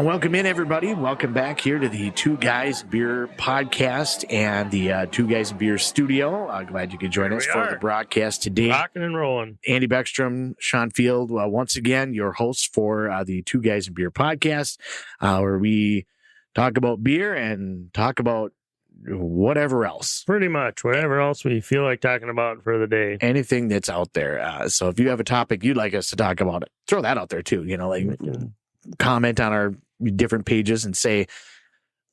And welcome in, everybody. Welcome back here to the Two Guys Beer podcast and the Two Guys Beer studio. Glad you could join us for the broadcast today. Rocking and rolling. Andy Beckstrom, Sean Field, once again, your hosts for the Two Guys Beer podcast, where we talk about beer and talk about whatever else. Pretty much whatever else we feel like talking about for the day. Anything that's out there. So if you have a topic you'd like us to talk about, throw that out there too. You know, like comment on our different pages and say,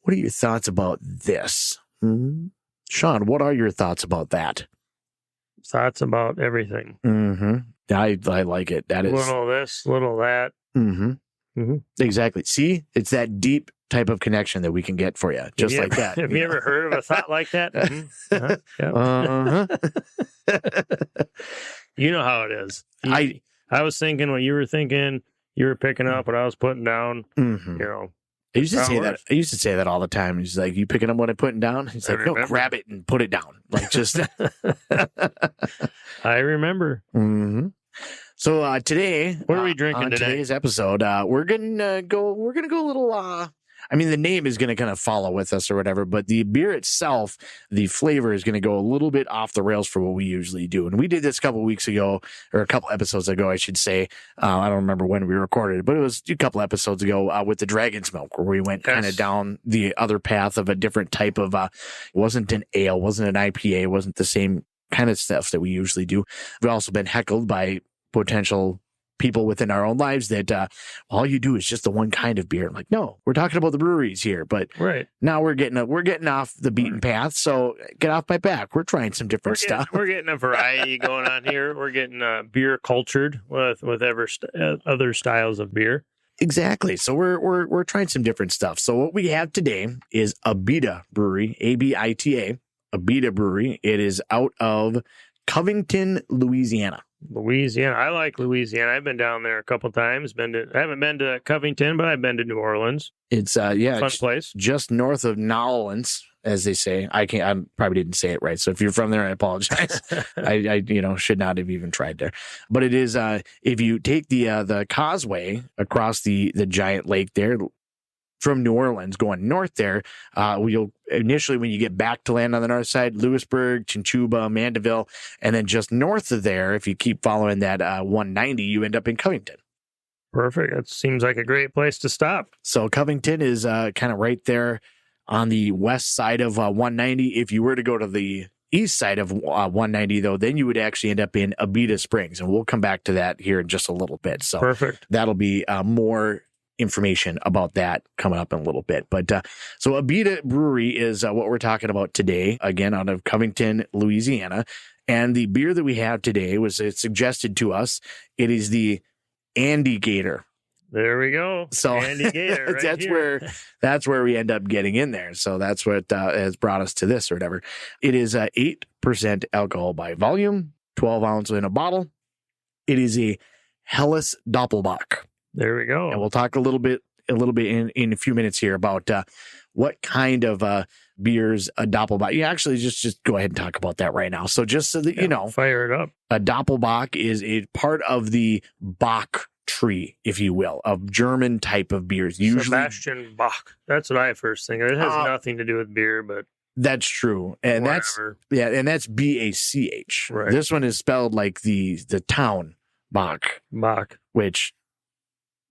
what are your thoughts about this? Mm-hmm. Sean, what are your thoughts about that? Thoughts about everything. Mm-hmm. I like it. That is little this, little that. Mm-hmm. Mm-hmm. Exactly. See, it's that deep type of connection that we can get for you, just like that. Have you ever heard of a thought like that? You know how it is. I was thinking what you were thinking. You were picking up what I was putting down. Mm-hmm. You know, I used to say that all the time. He's like, "You picking up what I'm putting down?" He's like, "No, grab it and put it down." Like just. I remember. Mm-hmm. So today, what are we drinking on today? Today's episode? We're gonna go a little. I mean, the name is going to kind of follow with us or whatever, but the beer itself, the flavor is going to go a little bit off the rails for what we usually do. And we did this a couple weeks ago, or a couple episodes ago, I should say. I don't remember when we recorded it, but it was a couple episodes ago with the Dragon's Milk, where we went kind of down the other path of a different type of, wasn't an ale, wasn't an IPA, wasn't the same kind of stuff that we usually do. We've also been heckled by potential people within our own lives that all you do is just the one kind of beer. I'm like, no, we're talking about the breweries here, but now we're getting off the beaten path. So get off my back. We're trying some different stuff. We're getting a variety going on here. We're getting beer cultured with other styles of beer. Exactly. So we're trying some different stuff. So what we have today is Abita Brewery, Abita, Abita Brewery. It is out of Covington, Louisiana. I like Louisiana. I've been down there a couple times. I haven't been to Covington, but I've been to New Orleans. It's fun place, just north of New Orleans, as they say. I probably didn't say it right. So if you're from there, I apologize. I should not have even tried there. But it is if you take the causeway across the giant lake there, from New Orleans going north there, you'll initially, when you get back to land on the north side, Lewisburg, Chinchuba, Mandeville, and then just north of there, if you keep following that 190, you end up in Covington. Perfect. That seems like a great place to stop. So Covington is kind of right there on the west side of 190. If you were to go to the east side of 190, though, then you would actually end up in Abita Springs, and we'll come back to that here in just a little bit. So perfect. That'll be more information about that coming up in a little bit. But so Abita Brewery is what we're talking about today, again, out of Covington, Louisiana. And the beer that we have today was suggested to us. It is the Andygator. There we go. So Andygator, that's where we end up getting in there. So that's what has brought us to this or whatever. It is 8% alcohol by volume, 12 ounces in a bottle. It is a Helles Doppelbock. There we go. And we'll talk a little bit in a few minutes here about what kind of beers a Doppelbock. You actually just go ahead and talk about that right now. So just so that you know, fire it up. A Doppelbock is a part of the Bock tree, if you will, of German type of beers. Usually, Sebastian Bach. That's what I first think. It has nothing to do with beer, but that's true, and whatever. that's BACH. Right. This one is spelled like the town Bach, which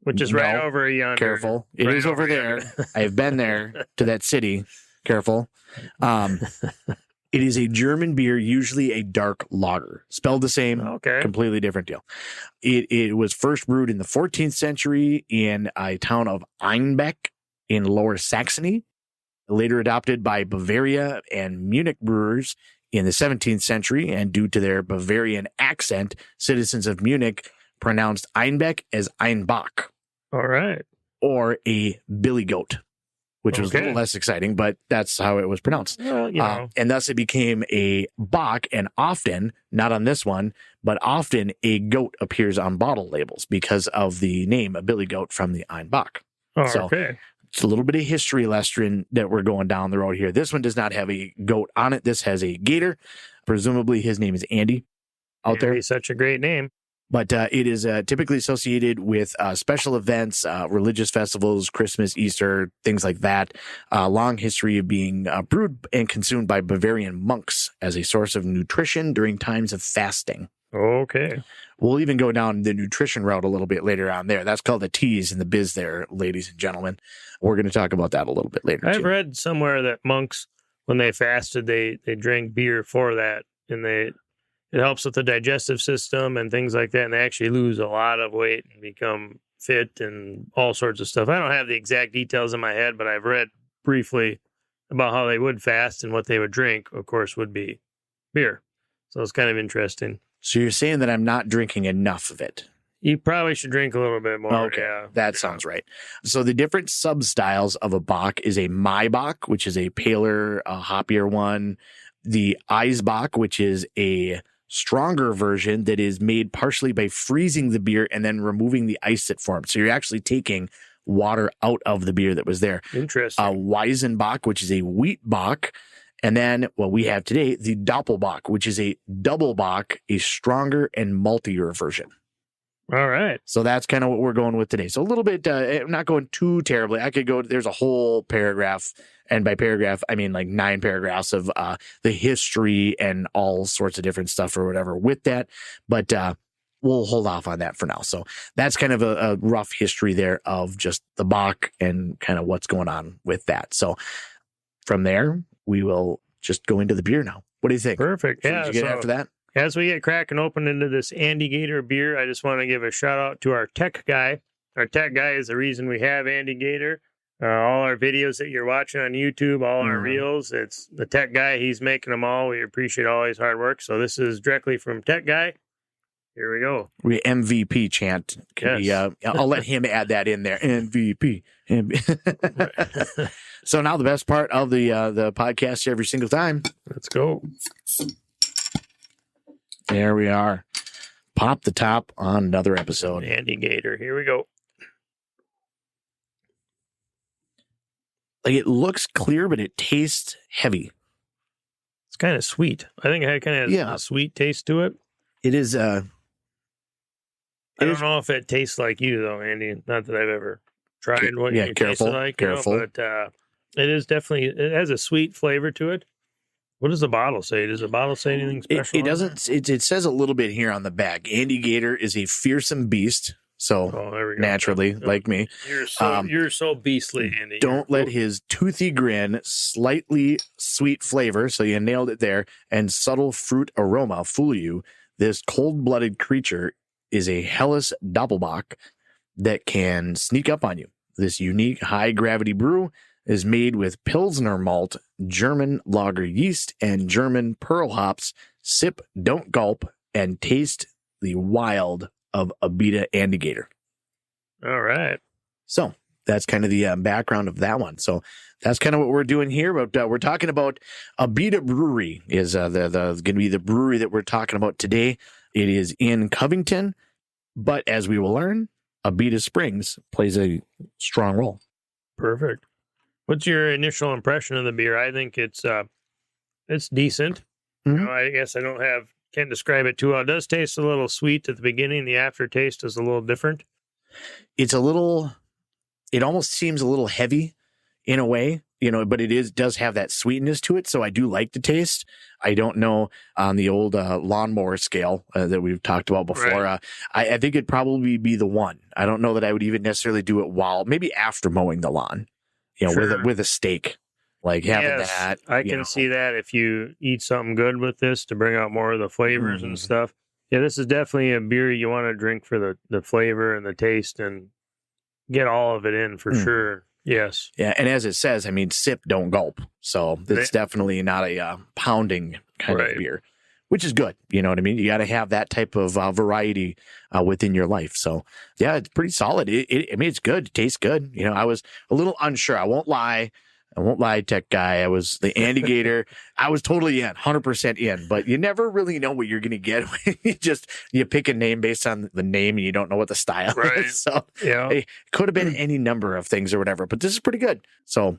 is right over yonder. Careful. It is over there. I've been there to that city. Careful. It is a German beer, usually a dark lager. Spelled the same. Okay. Completely different deal. It was first brewed in the 14th century in a town of Einbeck in Lower Saxony. Later adopted by Bavaria and Munich brewers in the 17th century. And due to their Bavarian accent, citizens of Munich pronounced Einbeck as Einbach. All right. Or a billy goat, which was a little less exciting, but that's how it was pronounced. Well, and thus it became a Bock, and often, not on this one, but often a goat appears on bottle labels because of the name, a billy goat from the Einbach. Okay. It's a little bit of history lesson that we're going down the road here. This one does not have a goat on it. This has a gator. Presumably his name is Andy out there. He's such a great name. But it is typically associated with special events, religious festivals, Christmas, Easter, things like that. Long history of being brewed and consumed by Bavarian monks as a source of nutrition during times of fasting. Okay. We'll even go down the nutrition route a little bit later on there. That's called a tease in the biz there, ladies and gentlemen. We're going to talk about that a little bit later. I've read somewhere that monks, when they fasted, they drank beer for that, and it helps with the digestive system and things like that, and they actually lose a lot of weight and become fit and all sorts of stuff. I don't have the exact details in my head, but I've read briefly about how they would fast, and what they would drink, of course, would be beer. So it's kind of interesting. So you're saying that I'm not drinking enough of it? You probably should drink a little bit more. Okay, yeah. that sounds right. So the different sub-styles of a Bock is a Maibock, which is a paler, hoppier one. The Eisbock, which is a stronger version that is made partially by freezing the beer and then removing the ice that formed. So you're actually taking water out of the beer that was there. Interesting. Weizenbock, which is a wheat bock. And then what we have today, the Doppelbock, which is a double bock, a stronger and maltier version. All right. So that's kind of what we're going with today. So a little bit, I'm not going too terribly. I could go, there's a whole paragraph. And by paragraph, I mean like 9 paragraphs of the history and all sorts of different stuff or whatever with that. But we'll hold off on that for now. So that's kind of a rough history there of just the Bock and kind of what's going on with that. So from there, we will just go into the beer now. What do you think? Perfect. Should you get after that? As we get cracking open into this Andygator beer, I just want to give a shout out to our tech guy. Our tech guy is the reason we have Andygator. All our videos that you're watching on YouTube, all our reels, it's the tech guy. He's making them all. We appreciate all his hard work. So this is directly from tech guy. Here we go. We MVP chant. Yes. I'll let him add that in there. MVP. So now the best part of the podcast every single time. Let's go. There we are. Pop the top on another episode. Andygator. Here we go. Like it looks clear, but it tastes heavy. It's kind of sweet. I think it kind of has a sweet taste to it. It is. I don't know if it tastes like you though, Andy. Not that I've ever tried what you taste like. Careful. But it is definitely. It has a sweet flavor to it. What does the bottle say? Does the bottle say anything special? It doesn't. It says a little bit here on the back. Andygator is a fearsome beast. So there we go. Naturally, like me. You're so beastly, Andy. Don't let his toothy grin, slightly sweet flavor, so you nailed it there, and subtle fruit aroma fool you. This cold-blooded creature is a Helles Doppelbock that can sneak up on you. This unique high-gravity brew is made with Pilsner malt, German lager yeast, and German pearl hops. Sip, don't gulp, and taste the wild of Abita Andygator. All right. So that's kind of the background of that one. So that's kind of what we're doing here. But we're talking about Abita Brewery is going to be the brewery that we're talking about today. It is in Covington, but as we will learn, Abita Springs plays a strong role. Perfect. What's your initial impression of the beer? I think it's decent. Mm-hmm. You know, I guess can't describe it too well. It does taste a little sweet at the beginning. The aftertaste is a little different. It almost seems a little heavy in a way, but it does have that sweetness to it. So I do like the taste. I don't know on the old lawnmower scale that we've talked about before. Right. I think it'd probably be the one. I don't know that I would even necessarily do it maybe after mowing the lawn, Sure. with a steak. Like having that. I can see that if you eat something good with this to bring out more of the flavors and stuff. Yeah, this is definitely a beer you want to drink for the flavor and the taste and get all of it in for sure. Yes. Yeah, and as it says, I mean, sip, don't gulp. So it's definitely not a pounding kind of beer, which is good. You know what I mean? You got to have that type of variety within your life. So, yeah, it's pretty solid. It's good. It tastes good. I was a little unsure. I won't lie, tech guy. I was the Andygator. I was totally in, 100% in. But you never really know what you're going to get when you pick a name based on the name and you don't know what the style is. So it could have been any number of things or whatever. But this is pretty good. So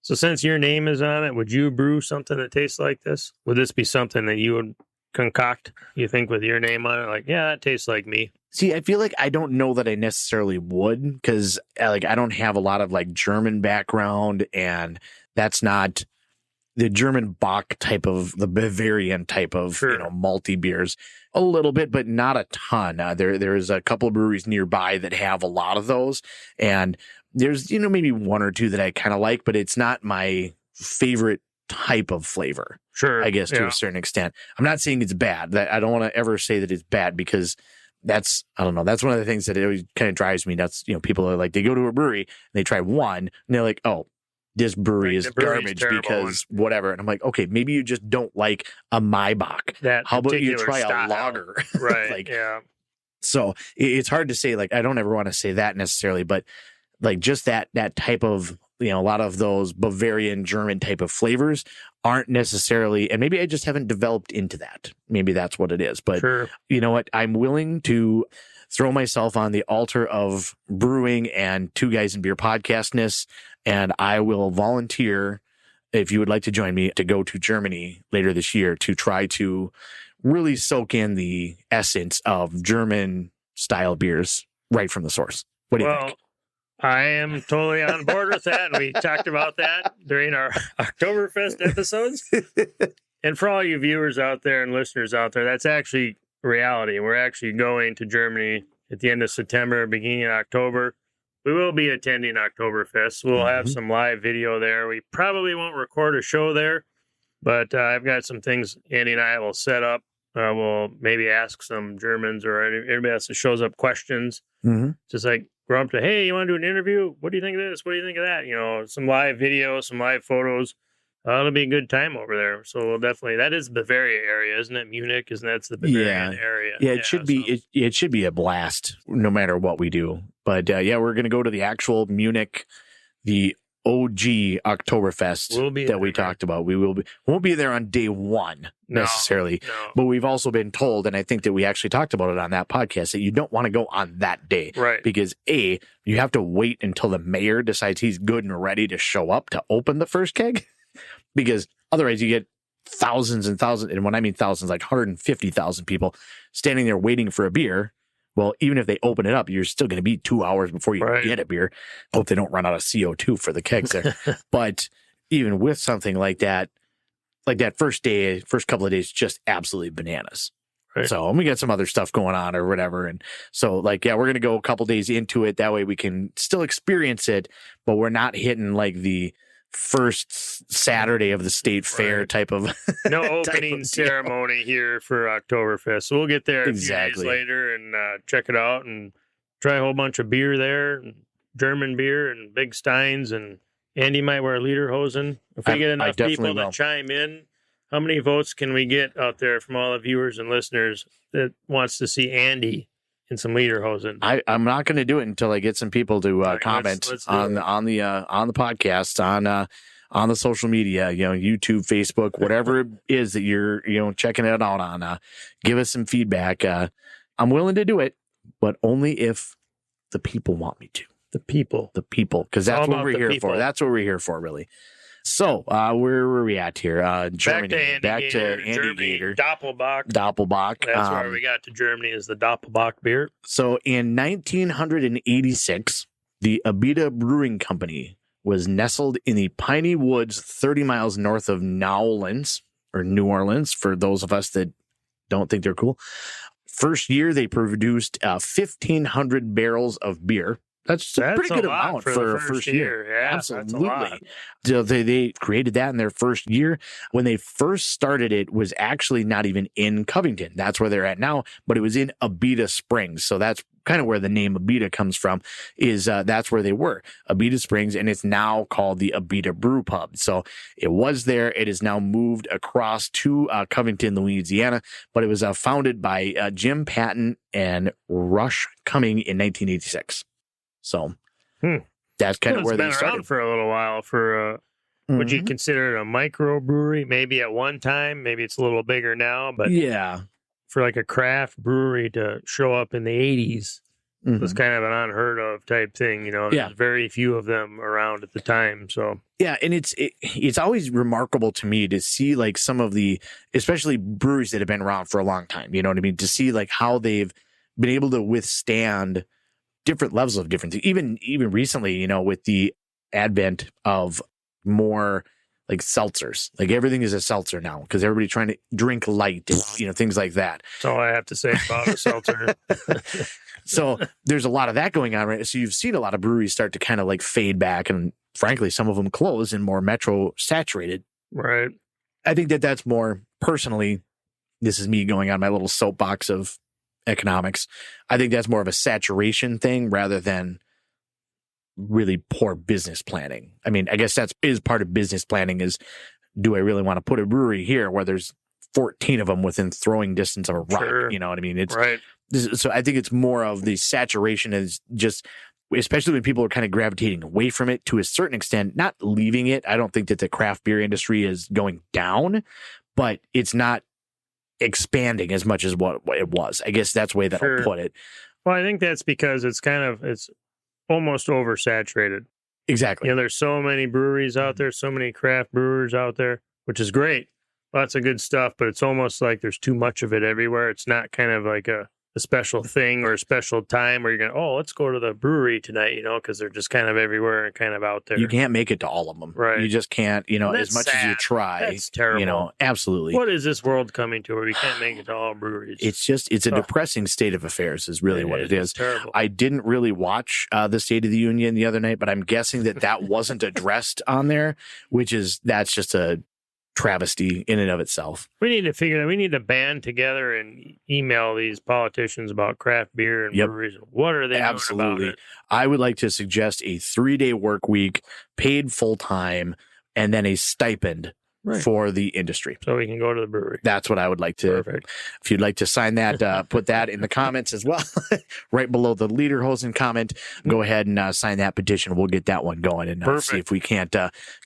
since your name is on it, would you brew something that tastes like this? Would this be something that you would concoct, you think, with your name on it? Like, yeah, that tastes like me. See, I feel like I don't know that I necessarily would, because like I don't have a lot of like German background, and that's not the German Bock type of, the Bavarian type of, Sure. malty beers. A little bit, but not a ton. There's a couple of breweries nearby that have a lot of those, and there's maybe one or two that I kind of like, but it's not my favorite type of flavor. Sure, I guess to a certain extent. I'm not saying it's bad. That I don't want to ever say that it's bad, because that's, I don't know, that's one of the things that it always kind of drives me nuts. People are like, they go to a brewery and they try one and they're like, oh, this brewery is garbage because whatever. And I'm like, okay, maybe you just don't like a Maibach. How about you try a lager? Right. Yeah. So it's hard to say, like, I don't ever want to say that necessarily, but like just that type of, a lot of those Bavarian German type of flavors aren't necessarily, and maybe I just haven't developed into that. Maybe that's what it is. But sure. You know what? I'm willing to throw myself on the altar of brewing and Two Guys in Beer podcastness, and I will volunteer, if you would like to join me, to go to Germany later this year to try to really soak in the essence of German style beers right from the source. What do you think? I am totally on board with that. We talked about that during our Oktoberfest episodes. And for all you viewers out there and listeners out there, that's actually reality. We're actually going to Germany at the end of September, beginning of October. We will be attending Oktoberfest. We'll have some live video there. We probably won't record a show there, but I've got some things Andy and I will set up. We'll maybe ask some Germans or anybody else that shows up questions. Just like, we're up to, hey, you want to do an interview? What do you think of this? What do you think of that? Some live video, some live photos. It'll be a good time over there. So we'll definitely, that is the Bavaria area, isn't it? Munich, isn't that's the Bavarian area? Yeah, it should be. It should be a blast, no matter what we do. But we're gonna go to the actual Munich, the OG Oktoberfest that we talked about. We won't be there on day one necessarily, but we've also been told, and I think that we actually talked about it on that podcast, that you don't want to go on that day, right? Because you have to wait until the mayor decides he's good and ready to show up to open the first keg. Because otherwise you get thousands and thousands, and when I mean thousands, like 150,000 people standing there waiting for a beer. Well, even if they open it up, you're still going to be 2 hours before you get a beer. Hope they don't run out of CO2 for the kegs there. But even with something like that first couple of days, just absolutely bananas. Right. So we got some other stuff going on or whatever. And so we're going to go a couple days into it. That way we can still experience it, but we're not hitting like the first Saturday of the state fair type of no opening ceremony here for Oktoberfest. So we'll get there a few days later and check it out and try a whole bunch of beer there, German beer and big steins, and Andy might wear lederhosen. If we get enough people to chime in, how many votes can we get out there from all the viewers and listeners that wants to see Andy in some lederhosen? I'm not going to do it until I get some people to comment on the podcast, on the social media, YouTube, Facebook, whatever it is that you're checking it out on. Give us some feedback. I'm willing to do it, but only if the people want me to. The people, because that's what we're here for. That's what we're here for, really. So, where were we at here? Germany. Back to Andygator. Doppelbock. That's where we got to Germany, is the Doppelbock beer. So, in 1986, the Abita Brewing Company was nestled in the piney woods 30 miles north of New Orleans, for those of us that don't think they're cool. First year, they produced 1,500 barrels of beer. That's a pretty good amount for a first year. Yeah, absolutely. So they created that in their first year. When they first started, it was actually not even in Covington. That's where they're at now, but it was in Abita Springs. So that's kind of where the name Abita comes from, is that's where they were, Abita Springs, and it's now called the Abita Brew Pub. So it was there. It is now moved across to Covington, Louisiana, but it was founded by Jim Patton and Rush Cumming in 1986. So that's kind of where they started. It's been around for a little while. Would you consider it a microbrewery? Maybe at one time, maybe it's a little bigger now, but yeah, for like a craft brewery to show up in the 80s was kind of an unheard of type thing. You know, there's very few of them around at the time. So yeah, and it's always remarkable to me to see like some of the, especially breweries that have been around for a long time. You know what I mean? To see like how they've been able to withstand different levels of different things. Even recently, you know, with the advent of more like seltzers, like everything is a seltzer now because everybody's trying to drink light and, you know, things like that. That's all I have to say about a seltzer. So there's a lot of that going on, right? So you've seen a lot of breweries start to kind of like fade back, and frankly, some of them close and more metro saturated. Right. I think that that's more personally, this is me going on my little soapbox of economics. I think that's more of a saturation thing rather than really poor business planning. I mean, I guess that is part of business planning is, do I really want to put a brewery here where there's 14 of them within throwing distance of a rock? Sure. You know what I mean? It's right. So I think it's more of the saturation is just, especially when people are kind of gravitating away from it to a certain extent, not leaving it. I don't think that the craft beer industry is going down, but it's not expanding as much as what it was. I guess that's the way that I'll put it. Well, I think that's because it's almost oversaturated. Exactly. You know, there's so many breweries out there, so many craft brewers out there, which is great. Lots of good stuff, but it's almost like there's too much of it everywhere. It's not kind of like a special thing or a special time where you're going, oh, let's go to the brewery tonight, you know, because they're just kind of everywhere and kind of out there. You can't make it to all of them. Right. You just can't, you know, as much as you try. That's terrible. You know, absolutely. What is this world coming to where we can't make it to all breweries? It's a depressing state of affairs is really what it is. It's terrible. I didn't really watch the State of the Union the other night, but I'm guessing that wasn't addressed on there, that's just a travesty in and of itself. We need to figure that. We need to band together and email these politicians about craft beer and breweries. What are they doing about it? I would like to suggest a 3-day work week, paid full time, and then a stipend for the industry. So we can go to the brewery. That's what I would like to. Perfect. If you'd like to sign that, put that in the comments as well. Right below the Lederhosen comment, go ahead and sign that petition. We'll get that one going and see if we can't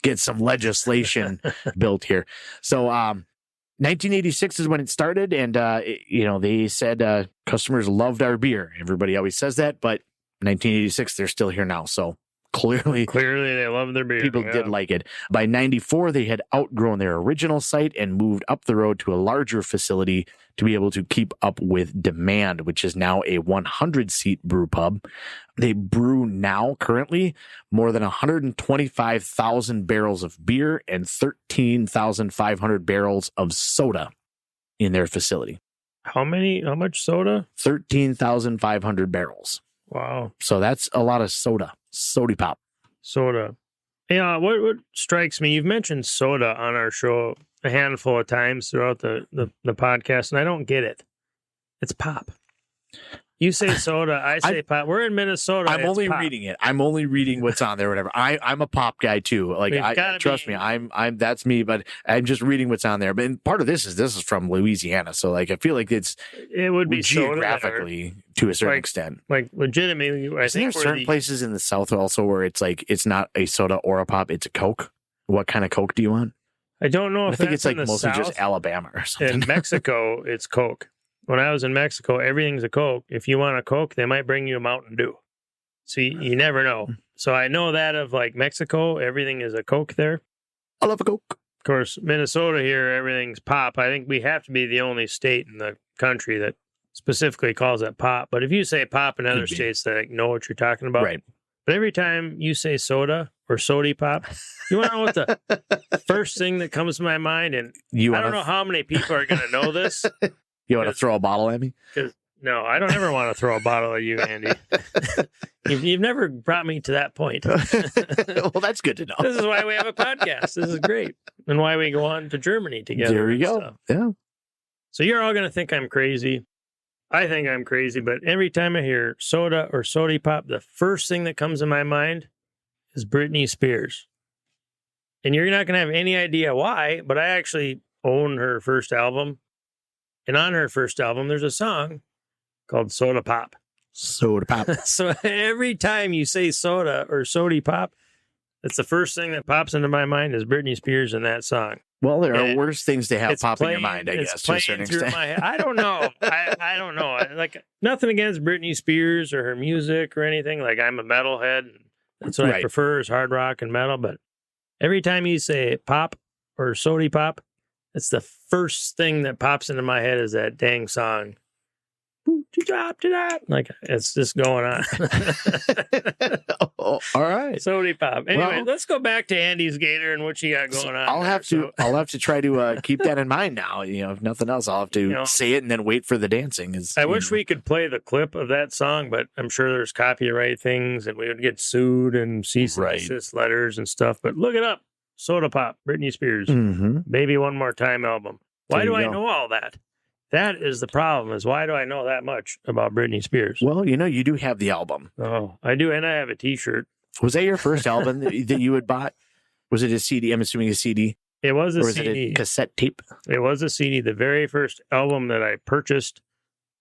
get some legislation built here. So 1986 is when it started, and they said customers loved our beer. Everybody always says that, but 1986, they're still here now. So clearly they love their beer. People did like it. By 94, they had outgrown their original site and moved up the road to a larger facility to be able to keep up with demand, which is now a 100-seat brew pub. They brew now currently more than 125,000 barrels of beer and 13,500 barrels of soda in their facility. How much soda? 13,500 barrels. Wow. So that's a lot of soda. Sody pop. Soda. Yeah, what strikes me, you've mentioned soda on our show a handful of times throughout the podcast, and I don't get it. It's pop. You say soda, I say pop. We're in Minnesota. I'm only reading it. I'm only reading what's on there, whatever. I'm a pop guy too. Like, trust me, I'm that's me. But I'm just reading what's on there. But part of this is from Louisiana, so like I feel like it would be geographically to a certain extent. Like legitimately, I think there certain places in the South also where it's like it's not a soda or a pop, it's a Coke. What kind of Coke do you want? I don't know. I think it's like mostly just Alabama or something. In Mexico, it's Coke. When I was in Mexico, everything's a Coke. If you want a Coke, they might bring you a Mountain Dew. So you never know. So I know that of like Mexico, everything is a Coke there. I love a Coke. Of course, Minnesota here, everything's pop. I think we have to be the only state in the country that specifically calls it pop. But if you say pop in other states, they know what you're talking about. Right. But every time you say soda or sody pop, you want to know what the first thing that comes to my mind? And I don't know how many people are going to know this. You want to throw a bottle at me? No, I don't ever want to throw a bottle at you, Andy. You've never brought me to that point. Well, that's good to know. This is why we have a podcast. This is great. And why we go on to Germany together. There you go. Stuff. Yeah. So you're all going to think I'm crazy. I think I'm crazy, but every time I hear soda or sody pop, the first thing that comes to my mind is Britney Spears. And you're not going to have any idea why, but I actually own her first album. And on her first album, there's a song called Soda Pop. Soda Pop. So every time you say soda or sody pop, that's the first thing that pops into my mind is Britney Spears and that song. Well, there are worse things to have It's pop in your playing- mind, I it's guess, to a certain playing through extent. my head. I don't know. I don't know. Like, nothing against Britney Spears or her music or anything. Like, I'm a metalhead. And that's what I Right. prefer is hard rock and metal. But every time you say pop or sody pop, it's the first thing that pops into my head is that dang song. Like, it's just going on. Oh, all right. Sody pop. Anyway, Well- let's go back to Andy's-gator and what you got going on. I'll have there. to. I'll have to try to keep that in mind now. If nothing else, I'll have to say it and then wait for the dancing. I wish we could play the clip of that song, but I'm sure there's copyright things and we would get sued and cease and desist letters and stuff. But look it up. Soda Pop, Britney Spears, Baby One More Time album. Why do I know all that? That is the problem, is why do I know that much about Britney Spears? Well, you do have the album. Oh, I do, and I have a T-shirt. Was that your first album that you had bought? Was it a CD? I'm assuming a CD. It was a or was CD. it a cassette tape? It was a CD. The very first album that I purchased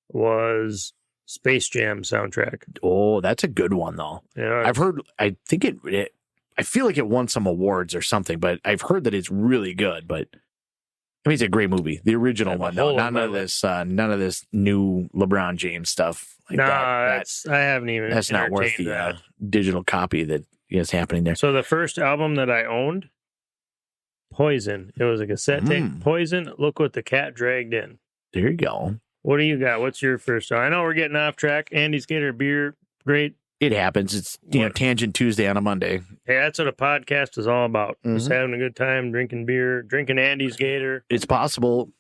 was Space Jam soundtrack. Oh, that's a good one, though. Yeah, I've heard. I think it. I feel like it won some awards or something, but I've heard that it's really good. But I mean, it's a great movie, the original one. No, none of this new LeBron James stuff. Like I haven't even. That's not worth the digital copy that is happening there. So the first album that I owned, Poison. It was a cassette tape. Poison. Look what the cat dragged in. There you go. What do you got? What's your first? I know we're getting off track. Andygator beer, great. It happens. It's Tangent Tuesday on a Monday. Hey, that's what a podcast is all about. Just having a good time, drinking beer, drinking Andygator. It's possible.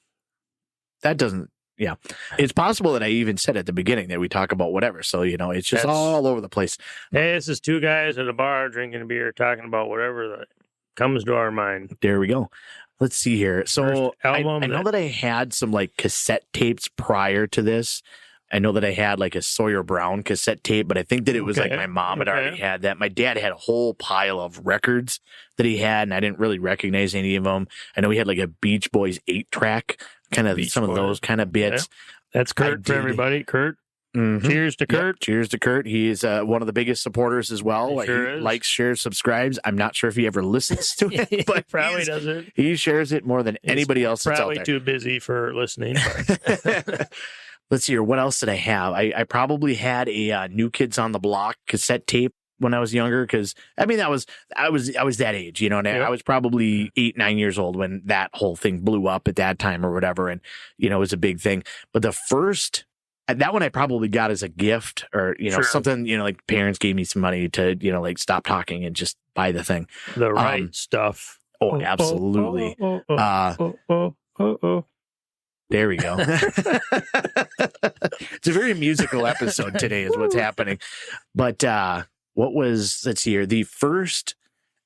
That doesn't. Yeah, it's possible that I even said at the beginning that we talk about whatever. So it's just all over the place. Hey, this is two guys at a bar drinking a beer, talking about whatever that comes to our mind. There we go. Let's see here. So I album know that I had some like cassette tapes prior to this. I know that I had like a Sawyer Brown cassette tape, but I think that it was like my mom had already had that. My dad had a whole pile of records that he had, and I didn't really recognize any of them. I know he had like a Beach Boys 8-track, kind of some of those kind of bits. Yeah. That's Kurt for everybody. Kurt. Cheers to Kurt. Yep. Cheers to Kurt. He is one of the biggest supporters as well. He likes, shares, subscribes. I'm not sure if he ever listens to it, but probably doesn't. He shares it more than anybody else that's out there. Probably too busy for listening. Let's see here. What else did I have? I probably had a New Kids on the Block cassette tape when I was younger, because I mean I was that age, and I was probably 8-9 years old when that whole thing blew up at that time or whatever, and it was a big thing. But the first. That one I probably got as a gift or, something, like parents gave me some money to, like stop talking and just buy the thing. The right stuff. Oh, absolutely. There we go. It's a very musical episode today is what's happening. But let's see here. The first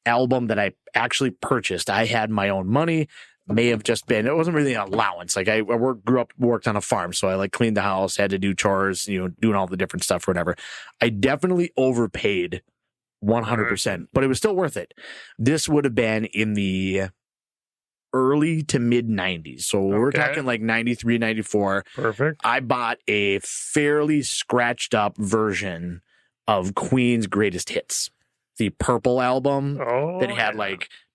album that I actually purchased, I had my own money. May have just been, it wasn't really an allowance. Like I worked on a farm. So I cleaned the house, had to do chores, doing all the different stuff or whatever. I definitely overpaid 100%, but it was still worth it. This would have been in the early to mid 90s. So we're talking like 93, 94. Perfect. I bought a fairly scratched up version of Queen's Greatest Hits, the purple album that had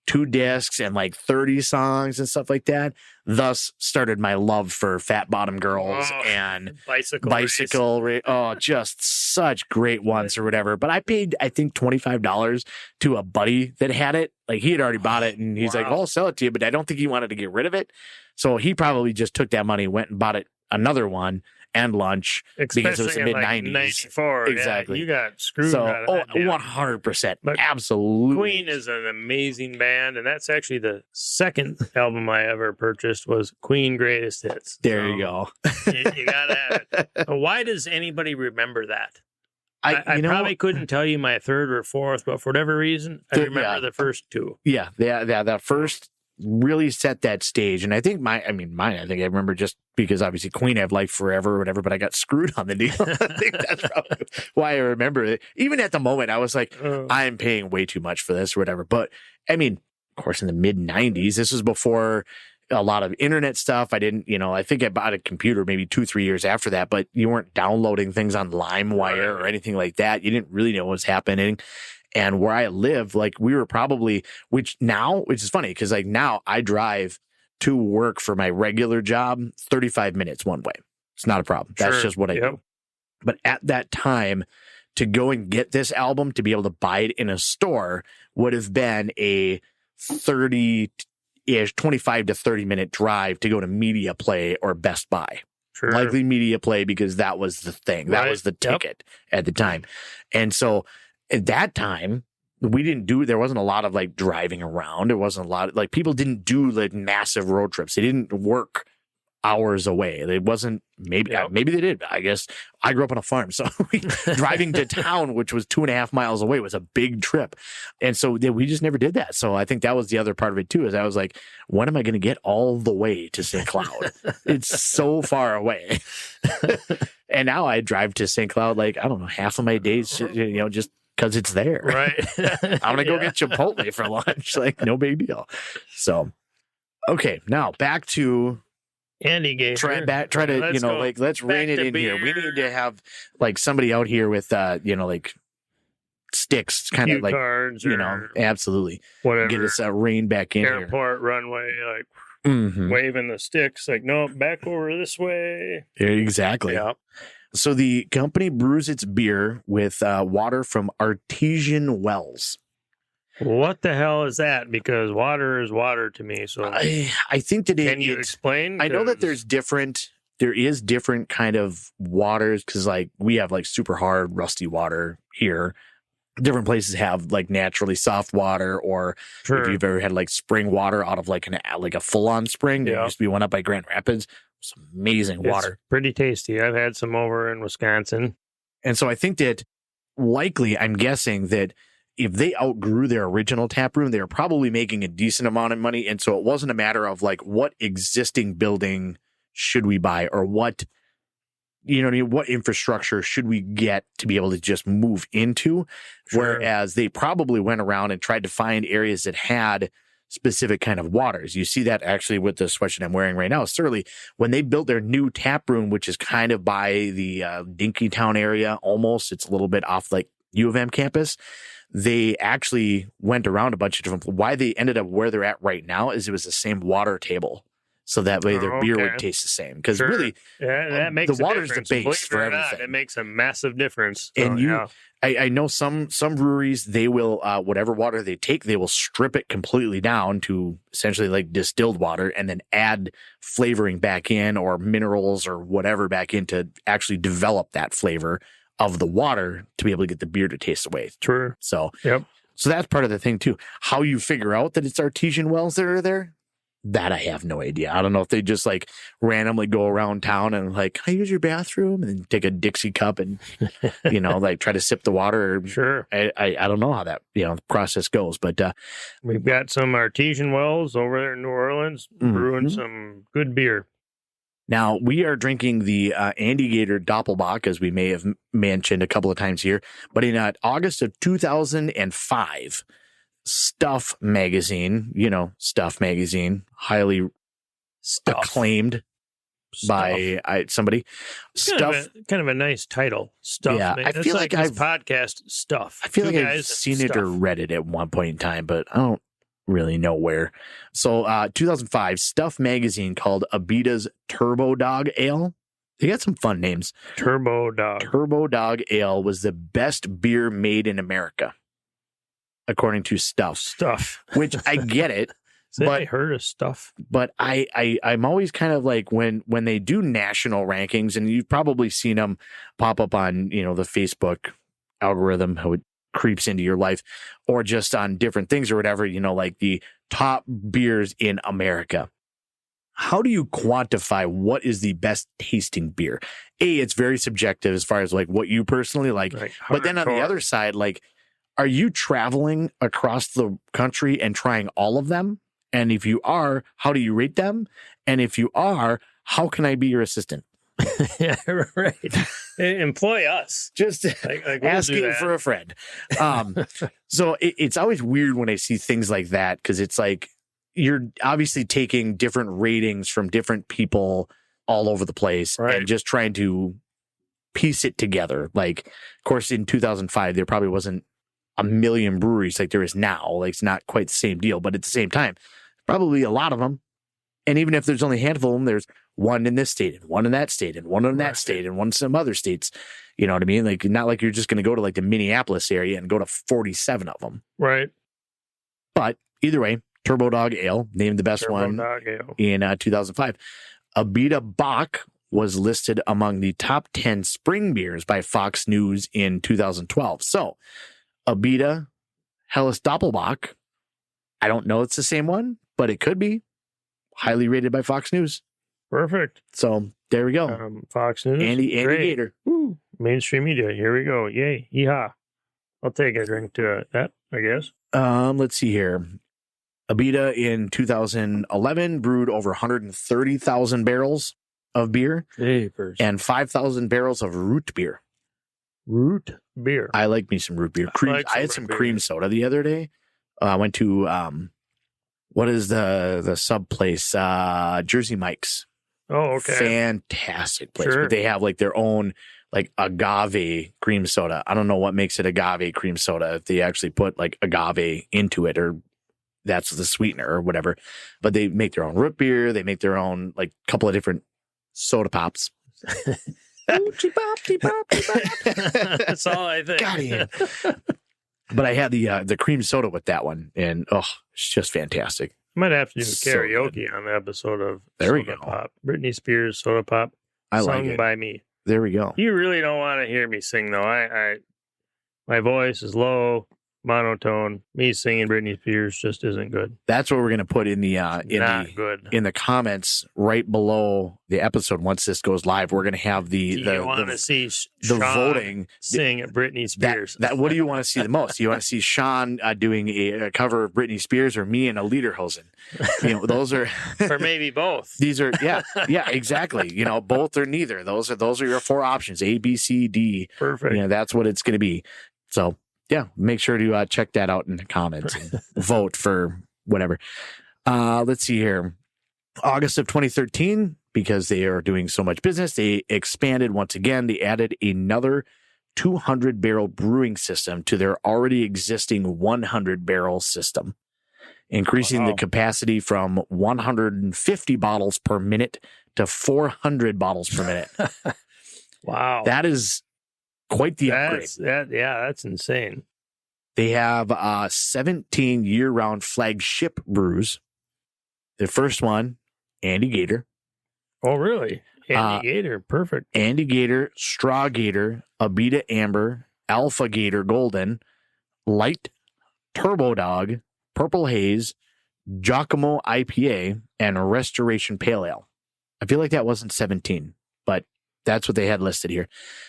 2 discs and 30 songs and stuff like that. Thus started my love for Fat Bottom Girls and Bicycle Race. Oh, just such great ones or whatever. But I paid, I think, $25 to a buddy that had it. He had already bought it and he's like, I'll sell it to you, but I don't think he wanted to get rid of it. So he probably just took that money, went and bought another one and lunch. Especially because it was the mid 90s. 94. Exactly. Yeah, you got screwed. So, out of that 100%. But absolutely. Queen is an amazing band, and that's actually the second album I ever purchased was Queen Greatest Hits. There you go. you gotta have it. Why does anybody remember that? I probably couldn't tell you my third or fourth, but for whatever reason, I remember the first 2. Yeah, that first really set that stage. And I think mine, I think I remember just because obviously Queen I've liked forever or whatever, but I got screwed on the deal. I think that's probably why I remember it. Even at the moment, I was like, I'm paying way too much for this or whatever. But of course, in the mid 90s, this was before a lot of internet stuff. I didn't, I think I bought a computer maybe 2-3 years after that, but you weren't downloading things on LimeWire or anything like that. You didn't really know what was happening. And where I live, like we were probably, which is funny because like now I drive to work for my regular job 35 minutes one way. It's not a problem. That's just what I do. But at that time, to go and get this album, to be able to buy it in a store would have been a 30-ish, 25 to 30 minute drive to go to Media Play or Best Buy. Sure. Likely Media Play because that was the thing. That was the ticket at the time. And so at that time, there wasn't a lot of like driving around. It wasn't a lot of like people didn't do like massive road trips. They didn't work hours away. It wasn't maybe they did. I guess I grew up on a farm, so driving to town, which was 2.5 miles away, was a big trip, and so we just never did that. So I think that was the other part of it too. Is I was like, when am I going to get all the way to St. Cloud? It's so far away, and now I drive to St. Cloud like I don't know half of my days, just because it's there. Right. I'm gonna go get Chipotle for lunch. Like no big deal. So okay, now back to Andygator. Try to let's rein it in here. We need to have like somebody out here with like sticks, kind of like cards, absolutely whatever. Get us rein back in airport here. Runway, like waving the sticks, like no, back over this way. Exactly. Yeah. So the company brews its beer with water from artesian wells. What the hell is that? Because water is water to me. So I think that can you explain? I know that there is different kind of waters because like we have like super hard rusty water here. Different places have like naturally soft water, or if you've ever had like spring water out of like a full on spring. There used to be one up by Grand Rapids. It's amazing water. It's pretty tasty. I've had some over in Wisconsin. And so I think that I'm guessing that if they outgrew their original tap room, they were probably making a decent amount of money. And so it wasn't a matter of like, what existing building should we buy, or what infrastructure should we get to be able to just move into? Sure. Whereas they probably went around and tried to find areas that had specific kind of waters. You see that actually with the sweatshirt I'm wearing right now. Certainly when they built their new tap room, which is kind of by the Dinkytown area, almost, it's a little bit off like U of M campus. They actually went around a bunch of different. Why they ended up where they're at right now is it was the same water table, so that way their beer would taste the same. Because really, that makes the water's the base for everything. It makes a massive difference. And I know some breweries, they will whatever water they take, they will strip it completely down to essentially like distilled water, and then add flavoring back in, or minerals or whatever back in, to actually develop that flavor of the water to be able to get the beer to taste the way. True. So that's part of the thing too. How you figure out that it's artesian wells that are there, that I have no idea. I don't know if they just like randomly go around town and like, can I use your bathroom? And take a Dixie cup and, like try to sip the water. Sure. I don't know how that, the process goes, but we've got some artesian wells over there in New Orleans brewing some good beer. Now, we are drinking the Andygator Doppelbock, as we may have mentioned a couple of times here. But in August of 2005, Stuff magazine, Stuff magazine, highly acclaimed by somebody. Stuff, kind of a nice title. Stuff. Yeah, I feel like this podcast Stuff. I feel like I've seen it or read it at one point in time, but I don't really know where. So 2005, Stuff magazine called Abita's Turbo Dog Ale. They got some fun names. Turbo Dog Ale was the best beer made in America, according to Stuff. Which I get it. But I heard of Stuff. But I'm always kind of like when they do national rankings, and you've probably seen them pop up on the Facebook algorithm, how it creeps into your life, or just on different things or whatever, like the top beers in America. How do you quantify what is the best tasting beer? It's very subjective as far as like what you personally like. But then on the other side, like, are you traveling across the country and trying all of them? And if you are, how do you rate them? And if you are, how can I be your assistant? Yeah, right. Employ us. Just like asking for a friend. So it's always weird when I see things like that, because it's like you're obviously taking different ratings from different people all over the place, and just trying to piece it together. Like, of course, in 2005, there probably wasn't a million breweries like there is now. Like, it's not quite the same deal, but at the same time, probably a lot of them. And even if there's only a handful of them, there's one in this state and one in that state and one in that state and one in some other states. You know what I mean? Like, not like you're just going to go to like the Minneapolis area and go to 47 of them. Right. But either way, Turbo Dog Ale, named the best one in 2005. Abita Bock was listed among the top 10 spring beers by Fox News in 2012. So, Abita Helles Doppelbock, I don't know it's the same one, but it could be. Highly rated by Fox News. Perfect. So, there we go. Fox News. Andygator. Mainstream media. Here we go. Yay. Yeehaw. I'll take a drink to that, I guess. Let's see here. Abita in 2011 brewed over 130,000 barrels of beer and 5,000 barrels of root beer. Root beer. I like me some root beer. I had some cream soda the other day. I went to what is the sub place? Jersey Mike's. Oh, okay. Fantastic place. Sure. But they have like their own like agave cream soda. I don't know what makes it agave cream soda, if they actually put like agave into it, or that's the sweetener or whatever. But they make their own root beer. They make their own like couple of different soda pops. That's all I think. Got it. But I had the cream soda with that one, and it's just fantastic. Might have to do karaoke on the episode of Soda Pop. Britney Spears Soda Pop. I like it. Sung by me. There we go. You really don't want to hear me sing though. I my voice is low, monotone. Me singing Britney Spears just isn't good. That's what we're gonna put in the in the comments right below the episode. Once this goes live, we're gonna have the voting sing at Britney Spears. That what do you want to see the most? You want to see Sean doing a cover of Britney Spears, or me in a lederhosen? You know, those are or maybe both. These are exactly. You know, both or neither. Those are your four options: A, B, C, D. Perfect. You know, that's what it's gonna be. So. Yeah, make sure to check that out in the comments and vote for whatever. Let's see here. August of 2013, because they are doing so much business, they expanded once again. They added another 200-barrel brewing system to their already existing 100-barrel system, increasing the capacity from 150 bottles per minute to 400 bottles per minute. Wow. That is quite the upgrade. That's insane. They have 17 year-round flagship brews. The first one, Andygator. Oh, really? Andygator, perfect. Andygator, Strawgator, Abita Amber, Alpha Gator Golden, Light, Turbo Dog, Purple Haze, Giacomo IPA, and Restoration Pale Ale. I feel like that wasn't 17, but that's what they had listed here.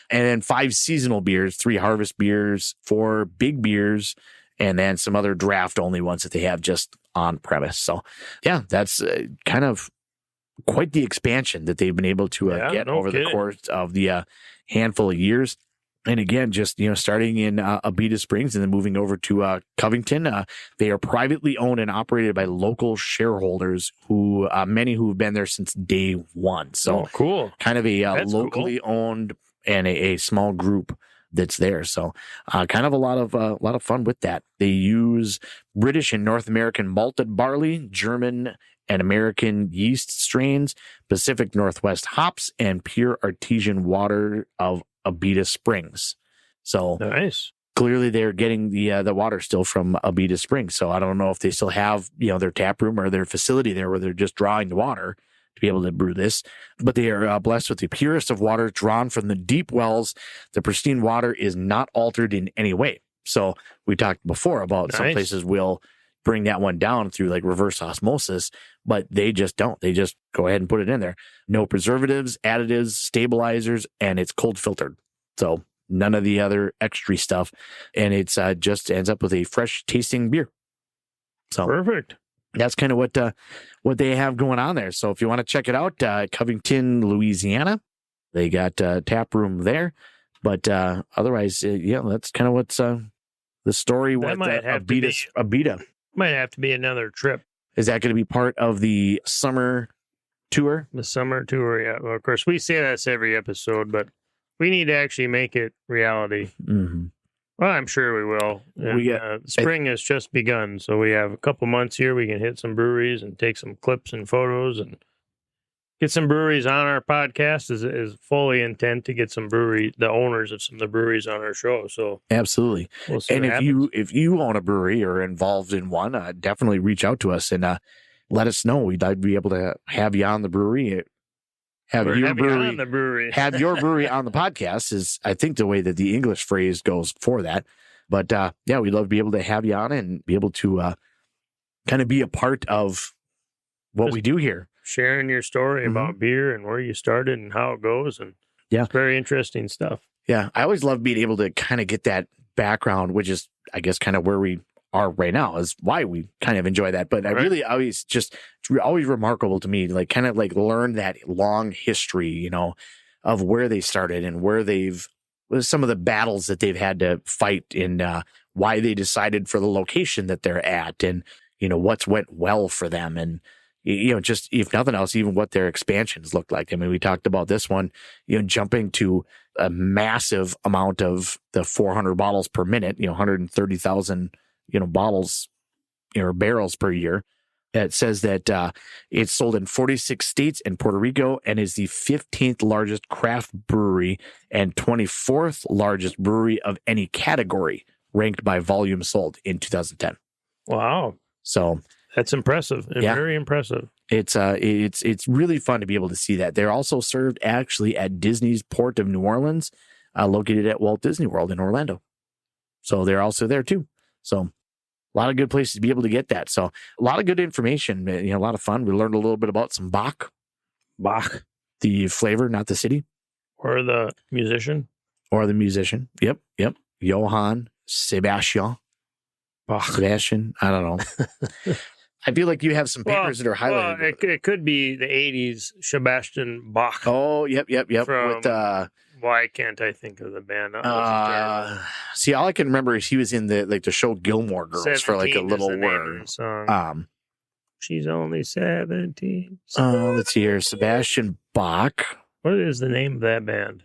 And then 5 seasonal beers, 3 harvest beers, 4 big beers, and then some other draft only ones that they have just on premise. So yeah, that's kind of quite the expansion that they've been able to get over the course of the handful of years. And again, just, starting in Abita Springs and then moving over to Covington. They are privately owned and operated by local shareholders who many who have been there since day one. So cool. Kind of a locally owned and a small group that's there. So kind of a lot of fun with that. They use British and North American malted barley, German and American yeast strains, Pacific Northwest hops, and pure artesian water of Abita Springs. So nice. Clearly they're getting the water still from Abita Springs. So I don't know if they still have, their tap room or their facility there where they're just drawing the water to be able to brew this. But they are blessed with the purest of water drawn from the deep wells. The pristine water is not altered in any way. So we talked before about some places will bring that one down through like reverse osmosis, but they just don't. They just go ahead and put it in there. No preservatives, additives, stabilizers, and it's cold filtered. So none of the other extra stuff. And it's just ends up with a fresh tasting beer. So perfect. That's kind of what they have going on there. So if you want to check it out, Covington, Louisiana, they got tap room there. But otherwise, that's kind of what's the story with Abita. Might have to be another trip. Is that going to be part of the summer tour? The summer tour, yeah. Well, of course, we say that's every episode, but we need to actually make it reality. Mm-hmm. Well, I'm sure we will. And, spring has just begun, so we have a couple months here. We can hit some breweries and take some clips and photos and get some breweries on our podcast. Is fully intent to get some the owners of some of the breweries on our show. So absolutely. We'll see. And if you own a brewery or involved in one, definitely reach out to us and let us know. We'd like to be able to have you on the brewery. Have your brewery on the podcast is, I think, the way that the English phrase goes for that. But we'd love to be able to have you on and be able to kind of be a part of what we do here. Sharing your story about beer and where you started and how it goes. And it's very interesting stuff. Yeah. I always love being able to kind of get that background, which is, I guess, kind of where we are right now, is why we kind of enjoy that. But I really always it's always remarkable to me, like kind of like learn that long history, of where they started and where some of the battles that they've had to fight and why they decided for the location that they're at and, what's went well for them. And, just if nothing else, even what their expansions look like. I mean, we talked about this one, jumping to a massive amount of the 400 bottles per minute, 130,000, bottles or barrels per year. It says that it's sold in 46 states and Puerto Rico and is the 15th largest craft brewery and 24th largest brewery of any category, ranked by volume sold in 2010. Wow. So that's impressive. Very impressive. It's really fun to be able to see that. They're also served actually at Disney's Port of New Orleans, located at Walt Disney World in Orlando. So they're also there too. So a lot of good places to be able to get that. So a lot of good information, a lot of fun. We learned a little bit about some Bach, the flavor, not the city. Or the musician. Yep. Johann Sebastian Bach. Sebastian. I don't know. I feel like you have some papers that are highlighted. Well, it could be the 80s Sebastian Bach. Oh, yep. From, why can't I think of the band? See, all I can remember is he was in the show Gilmore Girls for like a little word. She's only 17. Let's see here. Sebastian Bach. What is the name of that band?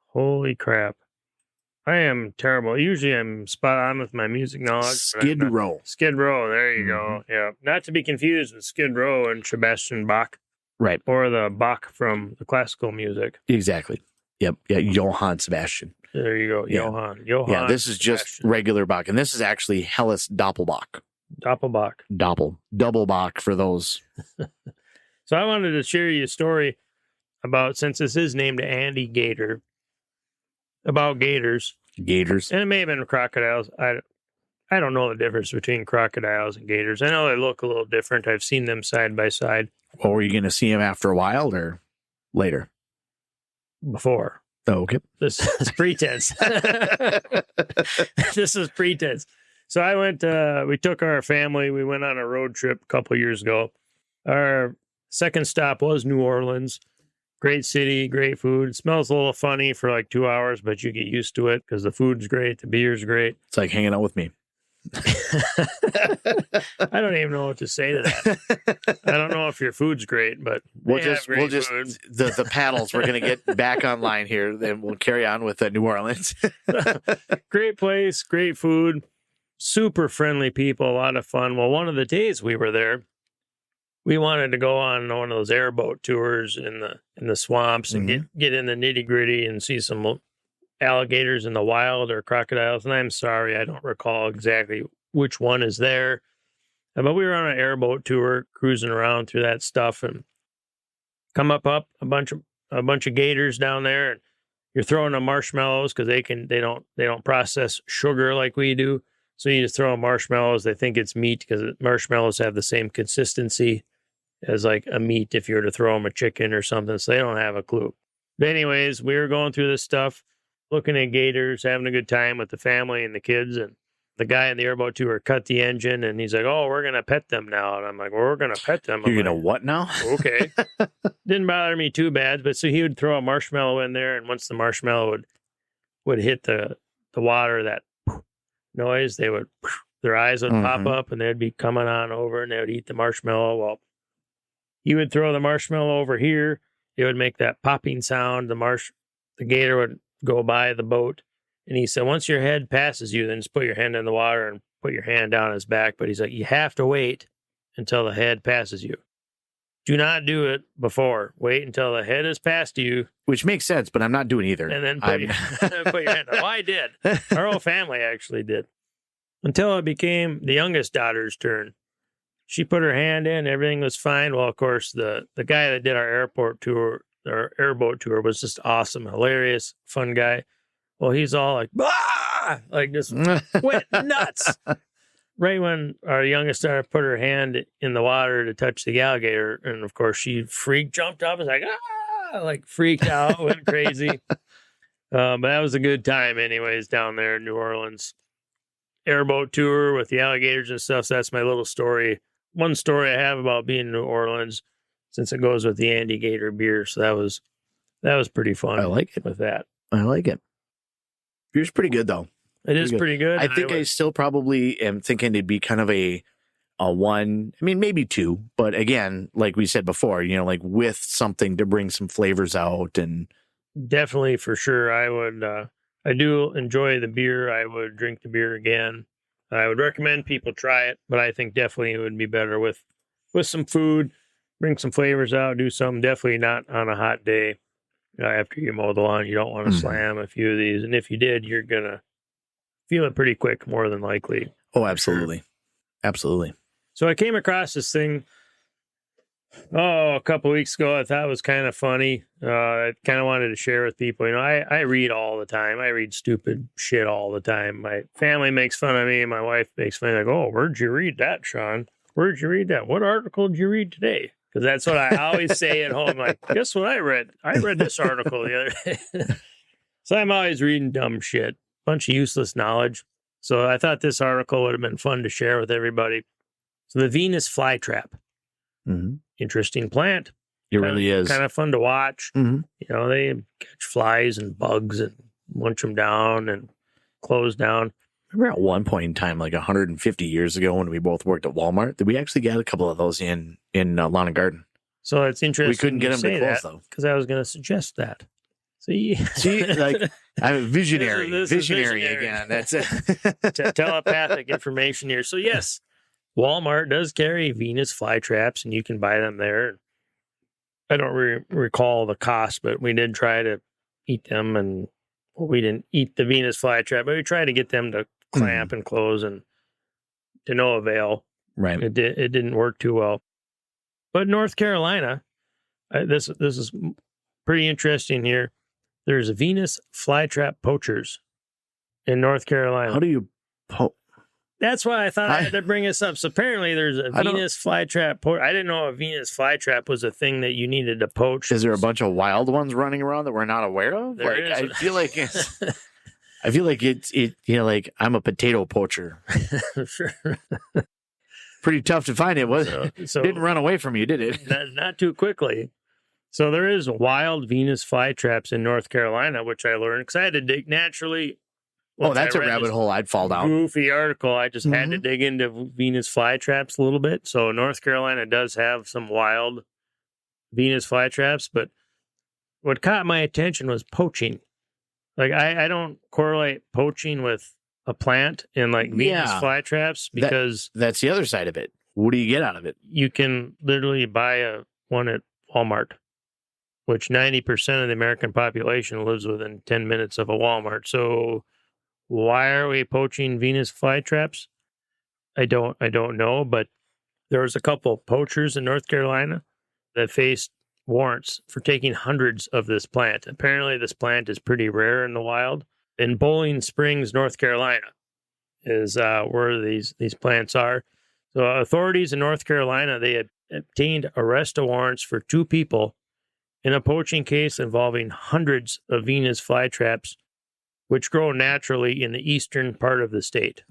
Holy crap. I am terrible. Usually I'm spot on with my music knowledge. Skid Row. Skid Row. There you go. Yeah. Not to be confused with Skid Row and Sebastian Bach. Right. Or the Bach from the classical music. Exactly. Yep. Yeah. Johann Sebastian. There you go. Yeah. Johann. Yeah. This is just regular Bach. And this is actually Helles Doppelbock. Double Bach for those. So I wanted to share you a story about, since this is named Andygator, about gators. And it may have been crocodiles. I don't know the difference between crocodiles and gators. I know they look a little different. I've seen them side by side. Well, were you going to see them after a while or later? Before. Oh, okay. This is pretense. This is pretense. So I went, we took our family, we went on a road trip a couple years ago. Our second stop was New Orleans. Great city, great food. It smells a little funny for like 2 hours, but you get used to it because the food's great, the beer's great. It's like hanging out with me. I don't even know what to say to that. I don't know if your food's great, but we'll just the paddles. We're gonna get back online here, then we'll carry on with New Orleans. Great place, great food, super friendly people, a lot of fun. Well, one of the days we were there, we wanted to go on one of those airboat tours in the swamps and get in the nitty gritty and see some alligators in the wild or crocodiles. And I'm sorry, I don't recall exactly which one is there. But we were on an airboat tour, cruising around through that stuff, and come up a bunch of gators down there, and you're throwing them marshmallows because they don't process sugar like we do. So you just throw them marshmallows. They think it's meat because marshmallows have the same consistency as like a meat if you were to throw them a chicken or something. So they don't have a clue. But anyways, we were going through this stuff, looking at gators, having a good time with the family and the kids. And the guy in the airboat tour cut the engine and he's like, "Oh, we're going to pet them now." And I'm like, "Well, we're going to pet them." You're going to what now? Okay. Didn't bother me too bad. But so he would throw a marshmallow in there. And once the marshmallow would hit the water, that noise, their eyes would pop up and they'd be coming on over and they would eat the marshmallow. Well, he would throw the marshmallow over here. It would make that popping sound. The gator would go by the boat And he said, once your head passes you, then just put your hand in the water and put your hand down his back. But he's like, you have to wait until the head passes you. Do not do it before. Wait until the head has passed you. Which makes sense, but I'm not doing either. And then put your hand down. Well, I did. Our whole family actually did. Until it became the youngest daughter's turn. She put her hand in. Everything was fine. Well, of course, the guy that did our airboat tour was just awesome, hilarious, fun guy. Well, he's all like, bah! Like just went nuts. Right when our youngest daughter put her hand in the water to touch the alligator, and of course she jumped up and was like, ah, like freaked out, went crazy. But that was a good time anyways down there in New Orleans. Airboat tour with the alligators and stuff. So that's my little story. One story I have about being in New Orleans, since it goes with the Andygator beer. So that was pretty fun. I like it. With that. I like it. Beer's pretty good though. It is pretty good. I think I still probably am thinking it'd be kind of a one, I mean, maybe two, but again, like we said before, you know, like with something to bring some flavors out. And definitely for sure. I do enjoy the beer. I would drink the beer again. I would recommend people try it, but I think definitely it would be better with some food, bring some flavors out, do something. Definitely not on a hot day. After you mow the lawn, you don't want to slam a few of these. And if you did, you're going to feel it pretty quick, more than likely. Oh, absolutely. Sure. Absolutely. So I came across this thing, a couple of weeks ago. I thought it was kind of funny. I kind of wanted to share with people. You know, I read all the time. I read stupid shit all the time. My family makes fun of me. My wife makes fun of me. Like, oh, where'd you read that, Sean? Where'd you read that? What article did you read today? Because that's what I always say at home. Like, guess what I read? I read this article the other day. So I'm always reading dumb shit. Bunch of useless knowledge. So I thought this article would have been fun to share with everybody. So the Venus flytrap. Mm-hmm. Interesting plant. It really is. Kind of fun to watch. Mm-hmm. You know, they catch flies and bugs and munch them down and close down. Remember at one point in time, like 150 years ago when we both worked at Walmart, that we actually got a couple of those in Lawn and Garden. So it's interesting. We couldn't get them to close, though. Because I was going to suggest that. See, like I'm a visionary. This visionary again. That's it. Telepathic information here. So yes, Walmart does carry Venus flytraps, and you can buy them there. I don't recall the cost, but we did try to eat them, and we didn't eat the Venus flytrap, but we tried to get them to clamp and close, and to no avail. Right. It didn't work too well. But North Carolina, this is pretty interesting here. There's a Venus flytrap poachers in North Carolina. How do you That's why I thought I had to bring this up. So apparently there's a Venus flytrap. I didn't know a Venus flytrap was a thing that you needed to poach. Is there a bunch of wild ones running around that we're not aware of? There is. I feel like it's you know, like I'm a potato poacher. Sure. Pretty tough to find it. So didn't run away from you, did it? Not too quickly. So there is wild Venus flytraps in North Carolina, which I learned because I had to dig naturally. Oh, that's a rabbit hole I'd fall down. Goofy article. I just had to dig into Venus flytraps a little bit. So North Carolina does have some wild Venus flytraps, but what caught my attention was poaching. Like I don't correlate poaching with a plant and like Venus flytraps because that's the other side of it. What do you get out of it? You can literally buy one at Walmart, which 90% of the American population lives within 10 minutes of a Walmart. So why are we poaching Venus flytraps? I don't know, but there was a couple of poachers in North Carolina that faced warrants for taking hundreds of this plant. Apparently this plant is pretty rare in the wild. In Bowling Springs, North Carolina is where these plants are. So authorities in North Carolina, they had obtained arrest warrants for 2 people in a poaching case involving hundreds of Venus flytraps, which grow naturally in the eastern part of the state.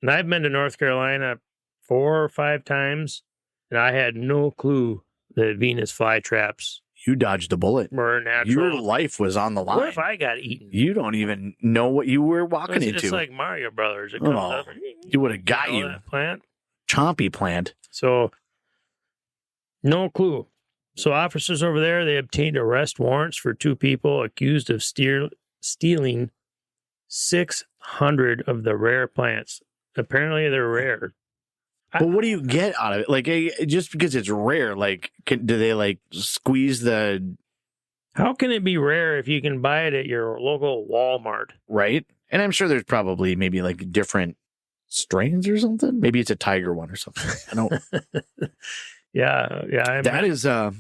And I've been to North Carolina 4 or 5 times, and I had no clue that Venus flytraps. You dodged a bullet. Were natural. Your life was on the line. What if I got eaten? You don't even know what you were walking into. It's like Mario Brothers. It comes up and, you would have got you. That plant. Chompy plant. So, no clue. So officers over there, they obtained arrest warrants for 2 people accused of stealing 600 of the rare plants. Apparently, they're rare. But what do you get out of it? Like, just because it's rare, like, do they like squeeze the? How can it be rare if you can buy it at your local Walmart? Right, and I'm sure there's probably maybe like different strains or something. Maybe it's a tiger one or something. I don't. yeah. That is, huh?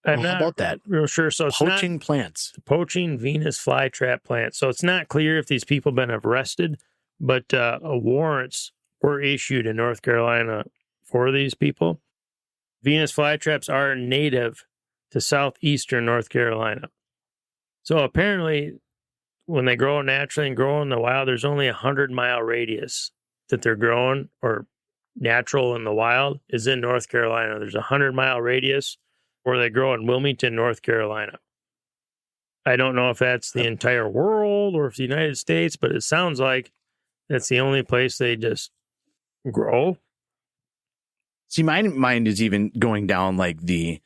I'm Well, how not about that? real sure. So it's Poaching plants. poaching Venus flytrap plants. So it's not clear if these people have been arrested, but warrants were issued in North Carolina for these people. Venus flytraps are native to southeastern North Carolina. So apparently, when they grow naturally and grow in the wild, there's only 100-mile radius that they're growing, or natural in the wild is in North Carolina. There's a 100-mile radius where they grow in Wilmington, North Carolina. I don't know if that's the entire world or if the United States, but it sounds like that's the only place they just grow. See, my mind is even going down like the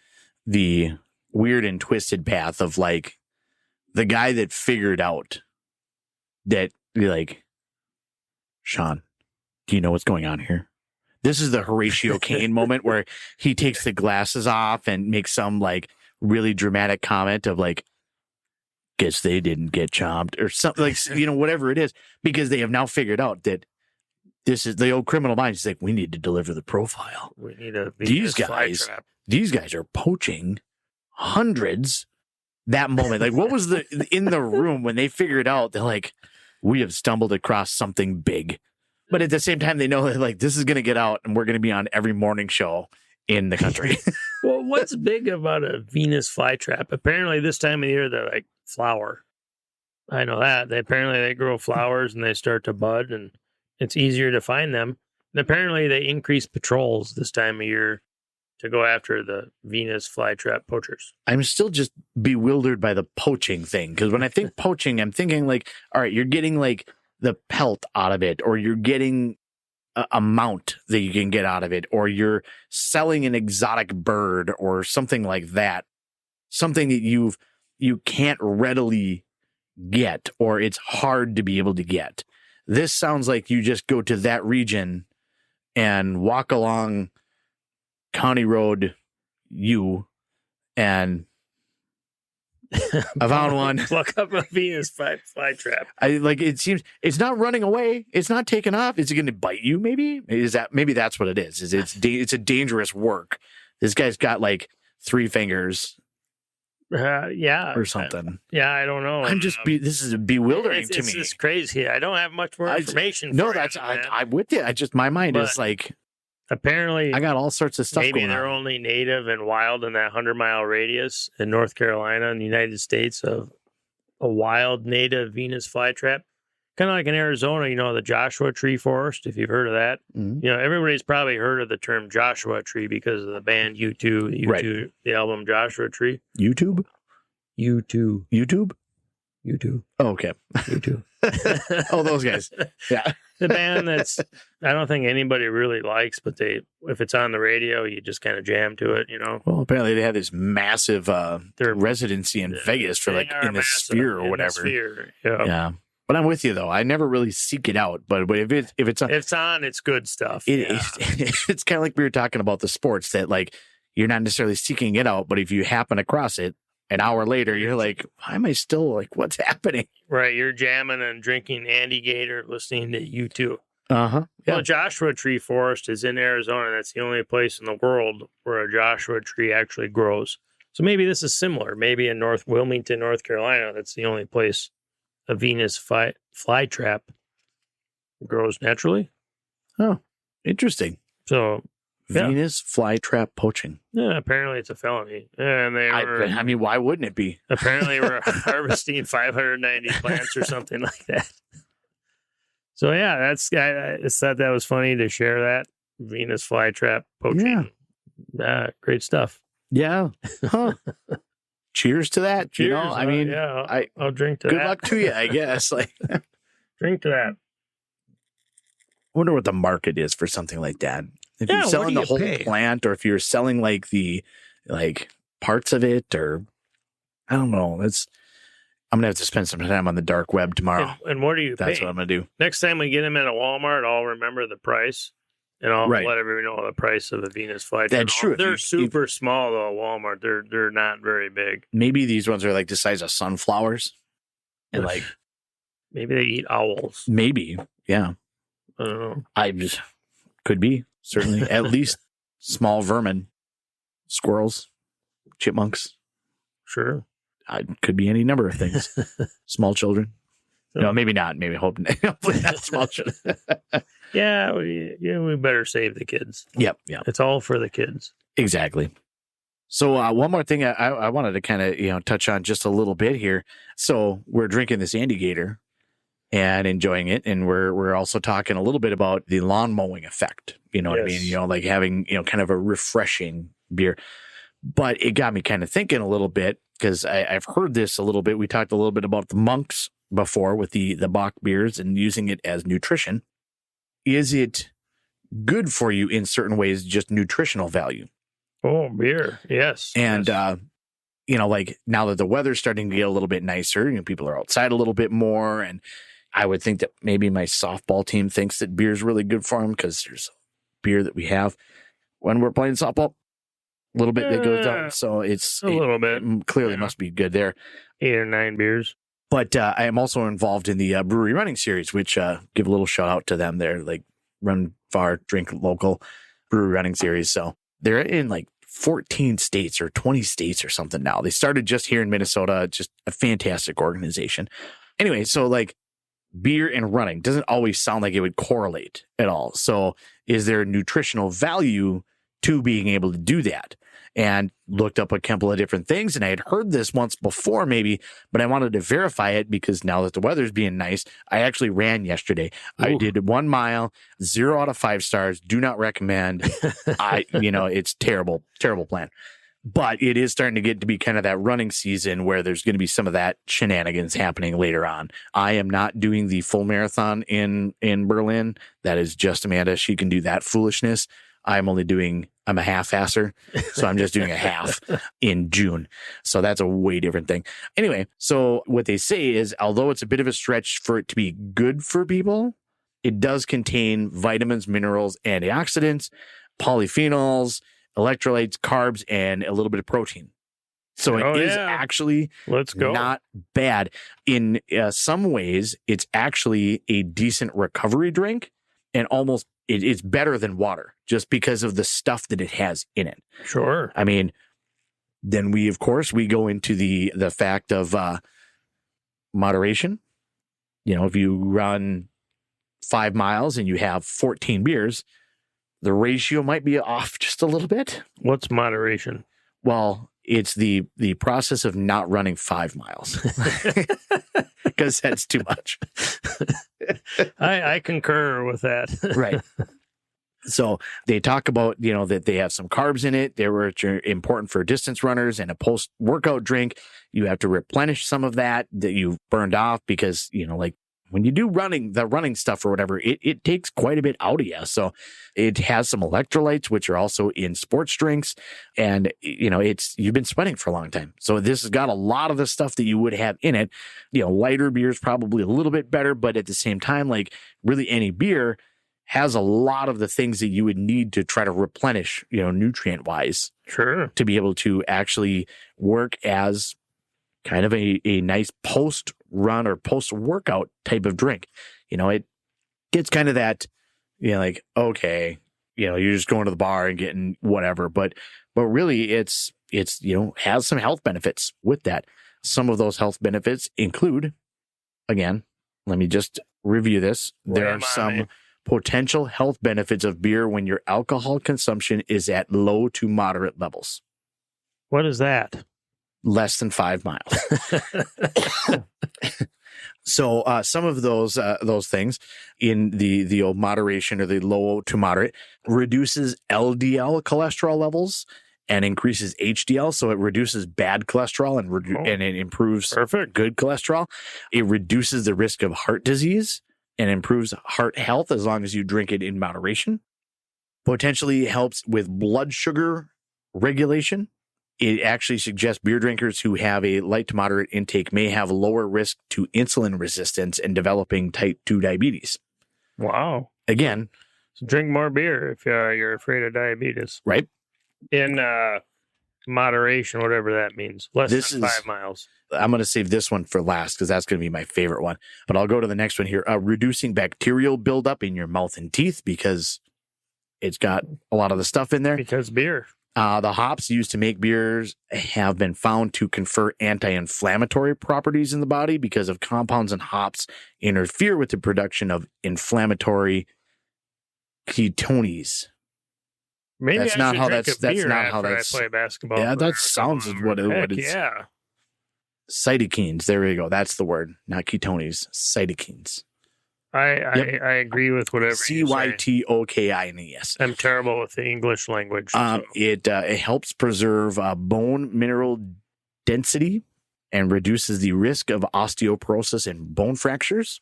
weird and twisted path of like the guy that figured out that, like, Sean, do you know what's going on here? This is the Horatio Caine moment where he takes the glasses off and makes some like really dramatic comment of like, guess they didn't get chomped or something, like, whatever it is, because they have now figured out that this is the old criminal mind. It's like, we need to deliver the profile. We need a these guys are poaching hundreds. That moment, like, what was in the room when they figured out? They're like, we have stumbled across something big. But at the same time, they know that like this is going to get out and we're going to be on every morning show in the country. Well, what's big about a Venus flytrap? Apparently this time of year, they're like flower. I know that. They grow flowers and they start to bud and it's easier to find them. And apparently they increase patrols this time of year to go after the Venus flytrap poachers. I'm still just bewildered by the poaching thing. Because when I think poaching, I'm thinking like, all right, you're getting like the pelt out of it, or you're getting a mount that you can get out of it, or you're selling an exotic bird or something like that. Something that you can't readily get, or it's hard to be able to get. This sounds like you just go to that region and walk along County Road U and I found one. Pluck up a Venus flytrap. It seems it's not running away. It's not taking off. Is it going to bite you? Maybe that's what it is. It's a dangerous work. This guy's got like 3 fingers. Yeah, or something. I don't know. This is bewildering to me. It's just crazy. I don't have much more information. I'm with you. My mind is like. Apparently, I got all sorts of stuff. Maybe they're only native and wild in that 100-mile radius in North Carolina in the United States of a wild native Venus flytrap. Kind of like in Arizona, the Joshua Tree Forest, if you've heard of that. Mm-hmm. Everybody's probably heard of the term Joshua Tree because of the band U2, right. The album Joshua Tree. YouTube? YouTube? Oh, okay. YouTube. Oh, those guys. Yeah. The band I don't think anybody really likes, but if it's on the radio, you just kind of jam to it, Well, apparently they have this massive residency in Vegas for like in the Sphere or whatever. Sphere, yeah. But I'm with you though. I never really seek it out. But if it's on, it's good stuff. It's kind of like we were talking about the sports that like you're not necessarily seeking it out, but if you happen across it, an hour later, you're like, why am I still like, what's happening? Right. You're jamming and drinking Andygator, listening to U2. Uh-huh. Yeah. Well, Joshua Tree Forest is in Arizona. That's the only place in the world where a Joshua tree actually grows. So maybe this is similar. Maybe in Wilmington, North Carolina, that's the only place a Venus flytrap grows naturally. Oh, interesting. So... Venus flytrap poaching. Yeah, apparently it's a felony. And they were... why wouldn't it be? Apparently we're harvesting 590 plants or something like that. So yeah, I thought that was funny to share that. Venus flytrap poaching. Yeah. Great stuff. Yeah. Huh. Cheers to that. Cheers. I'll drink to that. Good luck to you, I guess. Like, drink to that. I wonder what the market is for something like that. If you're selling the whole plant, or if you're selling like the parts of it, or I don't know. I'm going to have to spend some time on the dark web tomorrow. And what are you That's paying? what I'm going to do. Next time we get them at a Walmart, I'll remember the price. And I'll let everybody know the price of a Venus flytrap. That's true. They're super small, though, at Walmart. They're not very big. Maybe these ones are like the size of sunflowers. And like... Maybe they eat owls. Maybe. Yeah. I don't know. Could be. Certainly. At least small vermin. Squirrels. Chipmunks. Sure. Could be any number of things. Small children. No, maybe not. Maybe hopefully not small children. Yeah, we better save the kids. Yep. It's all for the kids. Exactly. So one more thing I wanted to kind of touch on just a little bit here. So we're drinking this Andygator and enjoying it, and we're also talking a little bit about the lawn mowing effect. You know what I mean? Like having kind of a refreshing beer. But it got me kind of thinking a little bit because I've heard this a little bit. We talked a little bit about the monks before with the Bock beers and using it as nutrition. Is it good for you in certain ways, just nutritional value? Oh, beer. Yes. And, like now that the weather's starting to get a little bit nicer, people are outside a little bit more. And I would think that maybe my softball team thinks that beer is really good for them because there's beer that we have when we're playing softball. A little bit that goes down. So it's a little bit. It clearly must be good there. 8 or 9 beers. But I am also involved in the brewery running series, which give a little shout out to them. They're like run far, drink local brewery running series. So they're in like 14 states or 20 states or something now. They started just here in Minnesota, just a fantastic organization. Anyway, so like beer and running doesn't always sound like it would correlate at all. So is there nutritional value to being able to do that? And looked up a couple of different things. And I had heard this once before maybe, but I wanted to verify it because now that the weather's being nice, I actually ran yesterday. Ooh. I did 1 mile, 0 out of 5 stars. Do not recommend. It's terrible plan. But it is starting to get to be kind of that running season where there's going to be some of that shenanigans happening later on. I am not doing the full marathon in Berlin. That is just Amanda. She can do that foolishness. I'm a half-asser, so I'm just doing a half in June. So that's a way different thing. Anyway, so what they say is, although it's a bit of a stretch for it to be good for people, it does contain vitamins, minerals, antioxidants, polyphenols, electrolytes, carbs, and a little bit of protein. So it is actually not bad. In some ways, it's actually a decent recovery drink and almost it's better than water just because of the stuff that it has in it. Sure. I mean, then we go into the fact of moderation. If you run 5 miles and you have 14 beers, the ratio might be off just a little bit. What's moderation? Well, it's the process of not running 5 miles because that's too much. I concur with that. Right. So they talk about, that they have some carbs in it. Which are important for distance runners, and a post-workout drink. You have to replenish some of that you've burned off because, like when you do the running stuff or whatever, it takes quite a bit out of you. So it has some electrolytes, which are also in sports drinks. And, you've been sweating for a long time. So this has got a lot of the stuff that you would have in it. Lighter beer is probably a little bit better, but at the same time, like really any beer has a lot of the things that you would need to try to replenish, nutrient wise. Sure. To be able to actually work as kind of a nice post-run or post-workout type of drink. It gets kind of that, like, okay, you're just going to the bar and getting whatever. But really it's has some health benefits with that. Some of those health benefits include, again, let me just review this. There are some potential health benefits of beer when your alcohol consumption is at low to moderate levels. What is that? Less than 5 miles. So some of those things in the moderation or the low to moderate reduces LDL cholesterol levels and increases HDL. So it reduces bad cholesterol and it improves good cholesterol. It reduces the risk of heart disease and improves heart health as long as you drink it in moderation. Potentially helps with blood sugar regulation it actually suggests beer drinkers who have a light to moderate intake may have lower risk to insulin resistance and developing type 2 diabetes. Wow. Again, So drink more beer if you're afraid of diabetes. right? In moderation, whatever that means. Less than 5 miles. I'm going to save this one for last because that's going to be my favorite one. But I'll go to the next one here. Reducing bacterial buildup in your mouth and teeth because it's got a lot of the stuff in there. Because beer. The hops used to make beers have been found to confer anti-inflammatory properties in the body because of compounds in hops interfere with the production of inflammatory ketones. Maybe that's I not should how drink that's a beer that's not after how that's I play basketball. Yeah, that sounds what it is. Yeah. Cytokines. There we go. That's the word. Not ketones. Cytokines. I agree with whatever you say. Cytokines. I'm terrible with the English language. So. It helps preserve bone mineral density and reduces the risk of osteoporosis and bone fractures.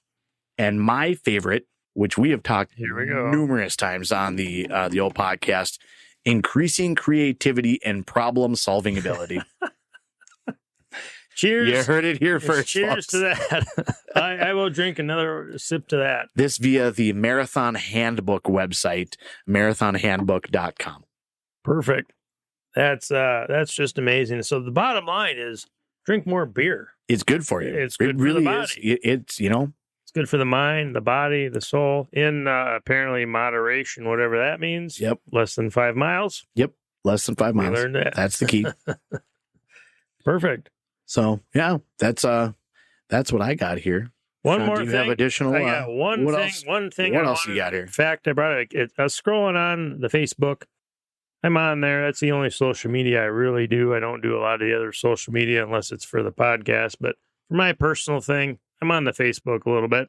And my favorite, which we have talked numerous times on the old podcast, increasing creativity and problem solving ability. Cheers. You heard it here first. Cheers to that. I will drink another sip to that. This via the Marathon Handbook website, marathonhandbook.com. Perfect. That's just amazing. So the bottom line is drink more beer. It's good for you. It's good it really for the body. Is. It's, it's good for the mind, the body, the soul, in apparently moderation, whatever that means. Yep. Less than 5 miles. Yep. Less than 5 miles. We learned that. That's the key. Perfect. So yeah, that's what I got here. One Sean, more do you thing. have additional? I got one what thing. Else? One thing. What else you got here? In fact, I brought it. I was scrolling on the Facebook. I'm on there. That's the only social media I really do. I don't do a lot of the other social media unless it's for the podcast. But for my personal thing, I'm on the Facebook a little bit.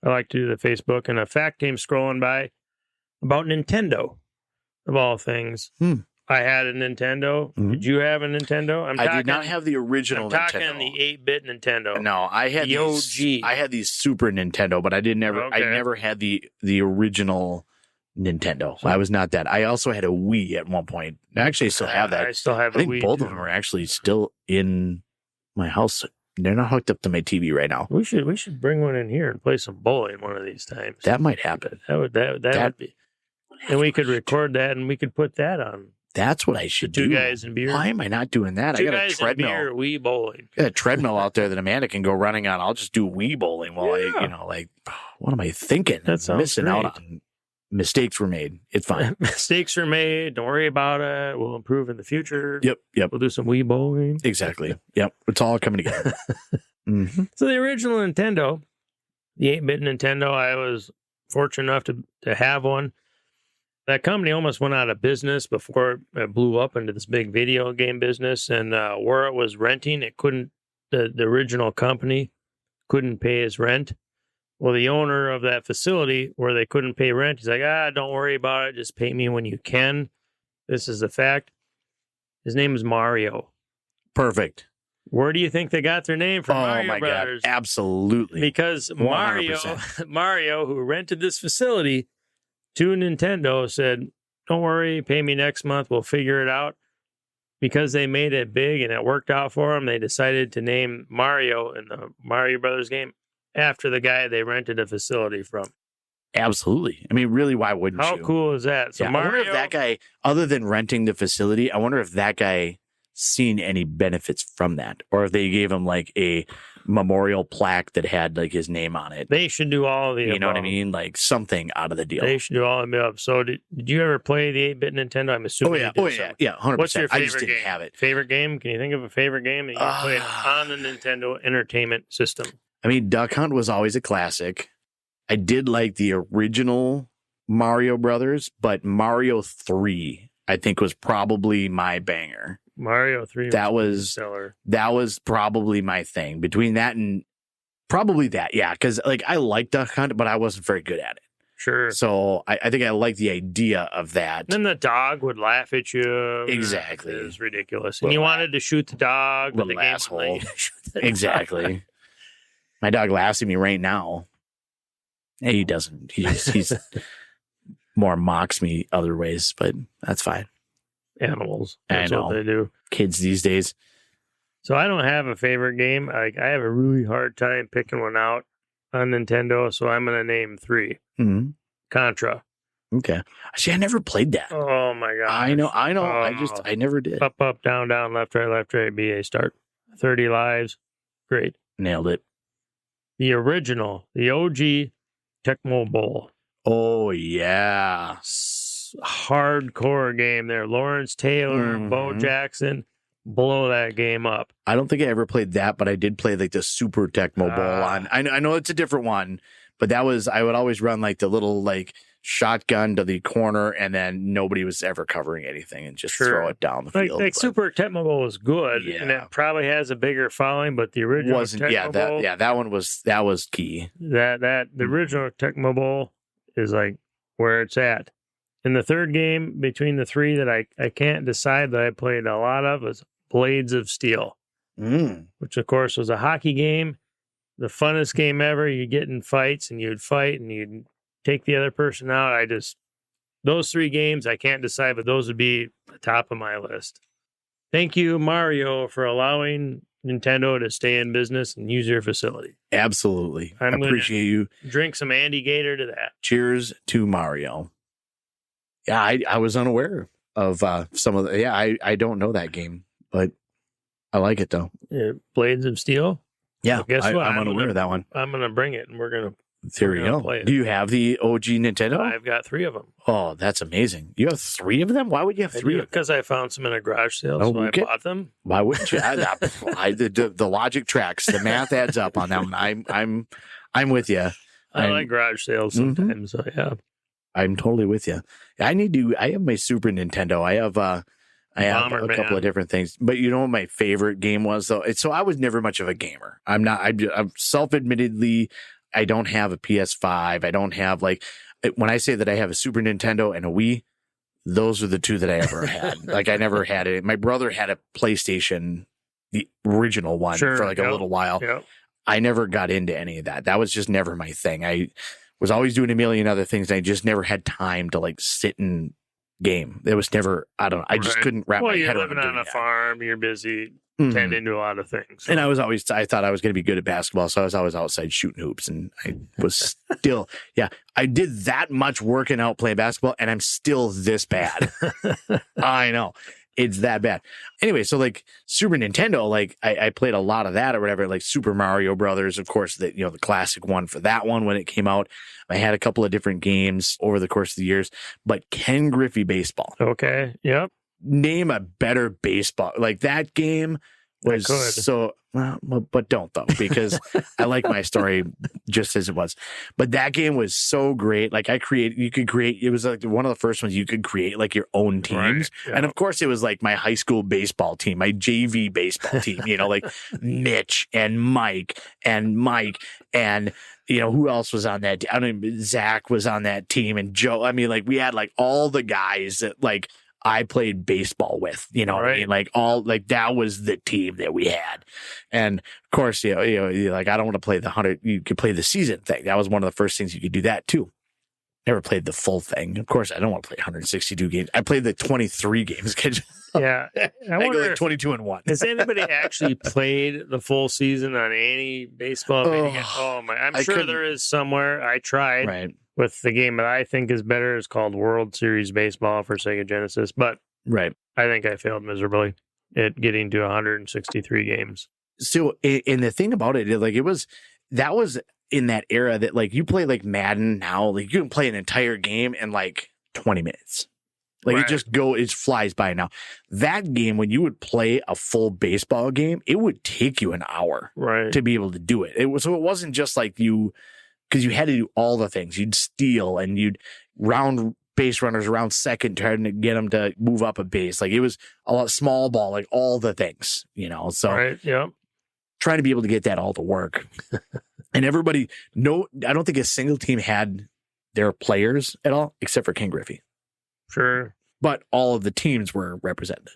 I like to do the Facebook. And a fact came scrolling by about Nintendo, of all things. I had a Nintendo. Mm-hmm. Did you have a Nintendo? I did not have the original Nintendo. I'm talking the 8-bit Nintendo. No, I had the OG. I had the Super Nintendo, but I never had the original Nintendo. So I was not that. I also had a Wii at one point. Actually, I still have that. I still have. I think both of them are actually still in my house. They're not hooked up to my TV right now. We should bring one in here and play some bowling one of these times. That might happen. That would be. And we could record that and we could put that on. That's what I should do. 2 guys in beer. Why am I not doing that? I got a treadmill. 2 guys in beer, Wii bowling. I got a treadmill out there that Amanda can go running on. I'll just do Wii bowling while what am I thinking? That sounds missing great. out on. Mistakes were made. It's fine. Mistakes were made. Don't worry about it. We'll improve in the future. Yep. We'll do some Wii bowling. Exactly. Yep. It's all coming together. Mm-hmm. So the original Nintendo, the 8-bit Nintendo, I was fortunate enough to have one. That company almost went out of business before it blew up into this big video game business. And where it was renting, the original company couldn't pay his rent. Well, the owner of that facility where they couldn't pay rent, he's like, don't worry about it. Just pay me when you can. This is the fact. His name is Mario. Perfect. Where do you think they got their name from? Oh, my Brothers? God. Absolutely. Because 100%. Mario, who rented this facility to Nintendo, said, don't worry, pay me next month. We'll figure it out. Because they made it big and it worked out for them, they decided to name Mario in the Mario Brothers game after the guy they rented a facility from. Absolutely. I mean, really, why wouldn't you? How cool is that? So I wonder if that guy, other than renting the facility, I wonder if that guy seen any benefits from that, or if they gave him like a memorial plaque that had like his name on it. They should do all of the above. You know what I mean? Like something out of the deal. They should do all of the above. So did you ever play the 8-bit Nintendo? I'm assuming. Yeah, 100%. What's your favorite I just didn't game? have it. Favorite game? Can you think of a favorite game that you played on the Nintendo Entertainment System? I mean, Duck Hunt was always a classic. I did like the original Mario Brothers, but Mario 3, I think, was probably my banger. Mario 3 that was probably my thing. Between that and probably that, yeah, because like I liked Duck Hunt, but I wasn't very good at it. Sure. So I think I like the idea of that. And then the dog would laugh at you. Exactly. It was ridiculous. And you wanted to shoot the dog, but the game asshole. wouldn't let you shoot the Exactly. dog. My dog laughs at me right now. He doesn't. He's more mocks me other ways, but that's fine. animals. I That's know. what they do. Kids these days. So I don't have a favorite game. I have a really hard time picking one out on Nintendo, so I'm going to name 3. Mm-hmm. Contra. Okay. See, I never played that. Oh my god. I know. Oh. I never did. Up, down, left, right, BA start. 30 lives. Great. Nailed it. The original, the OG Tecmo Bowl. Oh, yeah. Hardcore game there. Lawrence Taylor, Bo Jackson, blow that game up. I don't think I ever played that, but I did play like the Super Tecmo Bowl on. I know it's a different one, but that was, I would always run like the little like shotgun to the corner, and then nobody was ever covering anything and just throw it down the field. Like Super Tecmo Bowl was good, and it probably has a bigger following, but the original Tecmo Bowl, that was key. The original Tecmo Bowl is like where it's at. And the third game between the 3 that I can't decide that I played a lot of was Blades of Steel, which of course was a hockey game, the funnest game ever. You get in fights and you'd fight and you'd take the other person out. Those 3 games, I can't decide, but those would be the top of my list. Thank you, Mario, for allowing Nintendo to stay in business and use your facility. Absolutely. I appreciate you. Drink some Andygator to that. Cheers to Mario. Yeah, I was unaware of some of the, I don't know that game, but I like it though. Yeah, Blades of Steel? Yeah, well, guess what? I'm unaware of that one. I'm going to bring it and we're going to There you go. play it. Do you have the OG Nintendo? I've got 3 of them. Oh, that's amazing. You have 3 of them? Why would you have 3 of them? Because I found some in a garage sale, so I bought them. Why wouldn't you? The logic tracks. The math adds up on that one. I'm with you. I like garage sales sometimes, so yeah. I'm totally with you. I have my Super Nintendo. I have a couple of different things, but you know what my favorite game was though? So I was never much of a gamer. I'm self-admittedly, I don't have a PS5. I don't have when I say that I have a Super Nintendo and a Wii, those are the 2 that I ever had. Like I never had it. My brother had a PlayStation, the original one for a little while. Yep. I never got into any of that. That was just never my thing. I was always doing a million other things. And I just never had time to sit and game. It was never, I just couldn't wrap my head around it. Well, you're living on a farm, you're busy, tending to a lot of things. So. And I thought I was going to be good at basketball. So I was always outside shooting hoops, and I was still, I did that much working out playing basketball, and I'm still this bad. I know. It's that bad. Anyway, so Super Nintendo, I played a lot of that or whatever, like Super Mario Brothers, of course, the classic one for that one when it came out. I had a couple of different games over the course of the years, but Ken Griffey Baseball. Okay. Yep. Name a better baseball. That game was so, well, but don't though, because I like my story just as it was. But that game was so great. It was one of the first ones you could create your own teams. Right, yeah. And of course it was my high school baseball team, my JV baseball team, Mitch and Mike and who else was on that? I don't know, Zach was on that team and Joe. I mean, we had all the guys that I played baseball with, what I mean? That was the team that we had. And of course, I don't want to play you could play the season thing. That was one of the first things you could do that too. Never played the full thing. Of course, I don't want to play 162 games. I played the 23 games. Yeah. I wonder if 22-1. Has anybody actually played the full season on any baseball? Oh my, I'm sure there is somewhere. I tried. Right. With the game that I think is better is called World Series Baseball for Sega Genesis. But I think I failed miserably at getting to 163 games. So, and the thing about it, that was in that era that you play Madden now, you can play an entire game in 20 minutes. It flies by now. That game, when you would play a full baseball game, it would take you an hour to be able to do it. So it wasn't just because you had to do all the things. You'd steal and you'd round base runners around second, trying to get them to move up a base. It was a lot small ball, all the things, So trying to be able to get that all to work. And everybody, I don't think a single team had their players at all, except for Ken Griffey. Sure. But all of the teams were represented.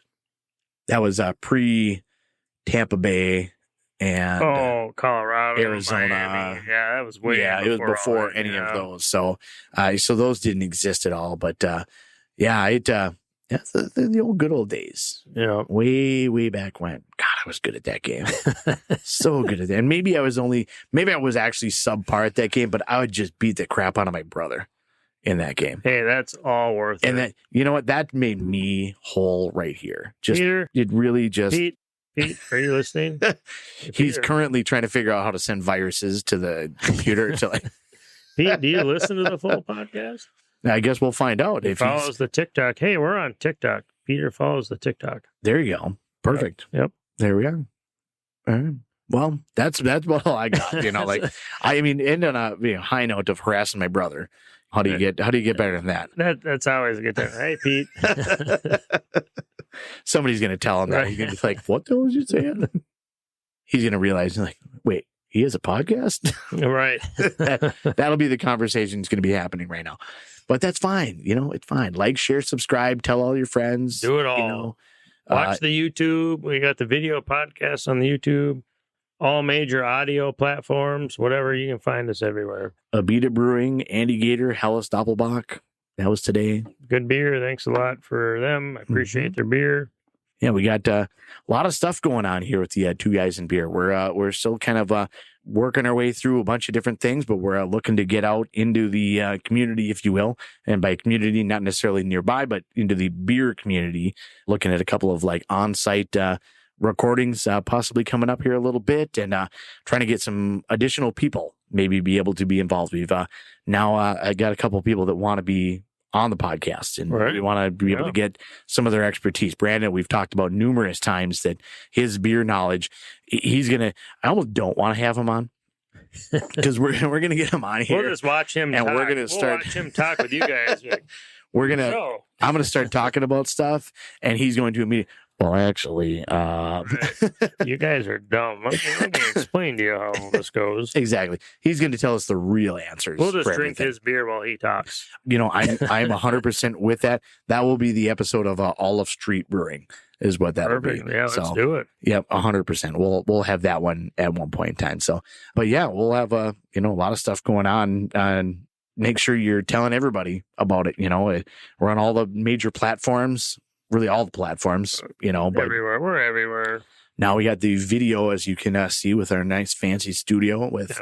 That was pre-Tampa Bay. And Colorado, Arizona, Miami. Yeah, that was way. Yeah, it was before any of those. So, so those didn't exist at all. But it Yeah, the old good old days. Yeah. Way back when. God, I was good at that game. So good at that. And maybe I was actually subpar at that game, but I would just beat the crap out of my brother in that game. Hey, that's all worth it. And that, you know what? That made me whole right here. Just Peter, it really just Pete, are you listening? He's currently trying to figure out how to send viruses to the computer to like Pete, do you listen to the full podcast? I guess we'll find out He follows the TikTok. Hey, we're on TikTok. Peter follows the TikTok. There you go. Perfect. Yep. There we are. All right. Well, that's about all I got. You know, like I mean, ending on a high note of harassing my brother. How do you get better than that? That's always a good time. Hey, Pete. Somebody's gonna tell him that. He's gonna be like, "What the hell was you saying?" He's gonna realize, like, wait, he has a podcast. Right. That'll be the conversation that's gonna be happening right now. But that's fine. You know, it's fine. Like, share, subscribe, tell all your friends. Do it all. You know, watch the YouTube. We got the video podcast on the YouTube. All major audio platforms, whatever, you can find us everywhere. Abita Brewing, Andygator, Hellas Doppelbock. That was today. Good beer. Thanks a lot for them. I appreciate their beer. Yeah, we got a lot of stuff going on here with the Two Guys in Beer. We're still kind of working our way through a bunch of different things, but we're looking to get out into the community, if you will. And by community, not necessarily nearby, but into the beer community, looking at a couple of like on-site recordings possibly coming up here a little bit, and trying to get some additional people maybe be able to be involved. We've now I got a couple of people that want to be on the podcast, and we want to be able to get some of their expertise. Brandon, we've talked about numerous times that his beer knowledge, I almost don't want to have him on because we're going to get him on here. We'll just watch him and talk. We're going to watch him talk with you guys. I'm going to start talking about stuff, and he's going to immediately, well, actually, you guys are dumb. Let me explain to you how this goes. Exactly. He's going to tell us the real answers. We'll just drink his beer while he talks. You know, I'm 100% with that. That will be the episode of Olive Street Brewing, is what that will be. Yeah, let's do it. Yep, 100%. We'll have that one at one point in time. So, but yeah, we'll have a lot of stuff going on, and make sure you're telling everybody about it. You know, we're on all the major platforms. Really, all the platforms, but everywhere. We're everywhere. Now we got the video, as you can see, with our nice fancy studio with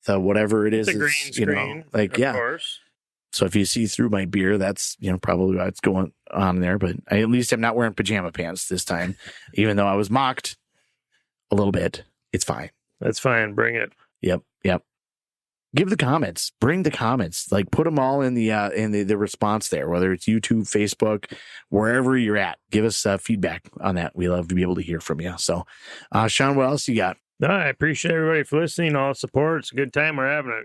the whatever it is. The green screen, of course. So if you see through my beer, that's probably what's going on there. But at least I'm not wearing pajama pants this time, even though I was mocked a little bit. It's fine. That's fine. Bring it. Yep. Give the comments. Bring the comments. Like, put them all in the response there, whether it's YouTube, Facebook, wherever you're at. Give us feedback on that. We love to be able to hear from you. So, Sean, what else you got? No, I appreciate everybody for listening. All the support. It's a good time. We're having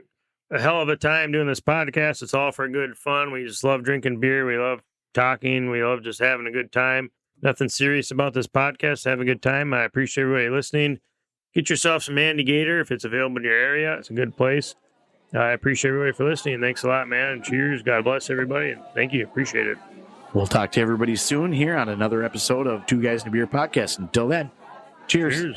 a hell of a time doing this podcast. It's all for good fun. We just love drinking beer. We love talking. We love just having a good time. Nothing serious about this podcast. Have a good time. I appreciate everybody listening. Get yourself some Andygator if it's available in your area. It's a good place. I appreciate everybody for listening. Thanks a lot, man. And cheers. God bless everybody. And thank you. Appreciate it. We'll talk to everybody soon here on another episode of Two Guys in a Beer podcast. Until then, cheers.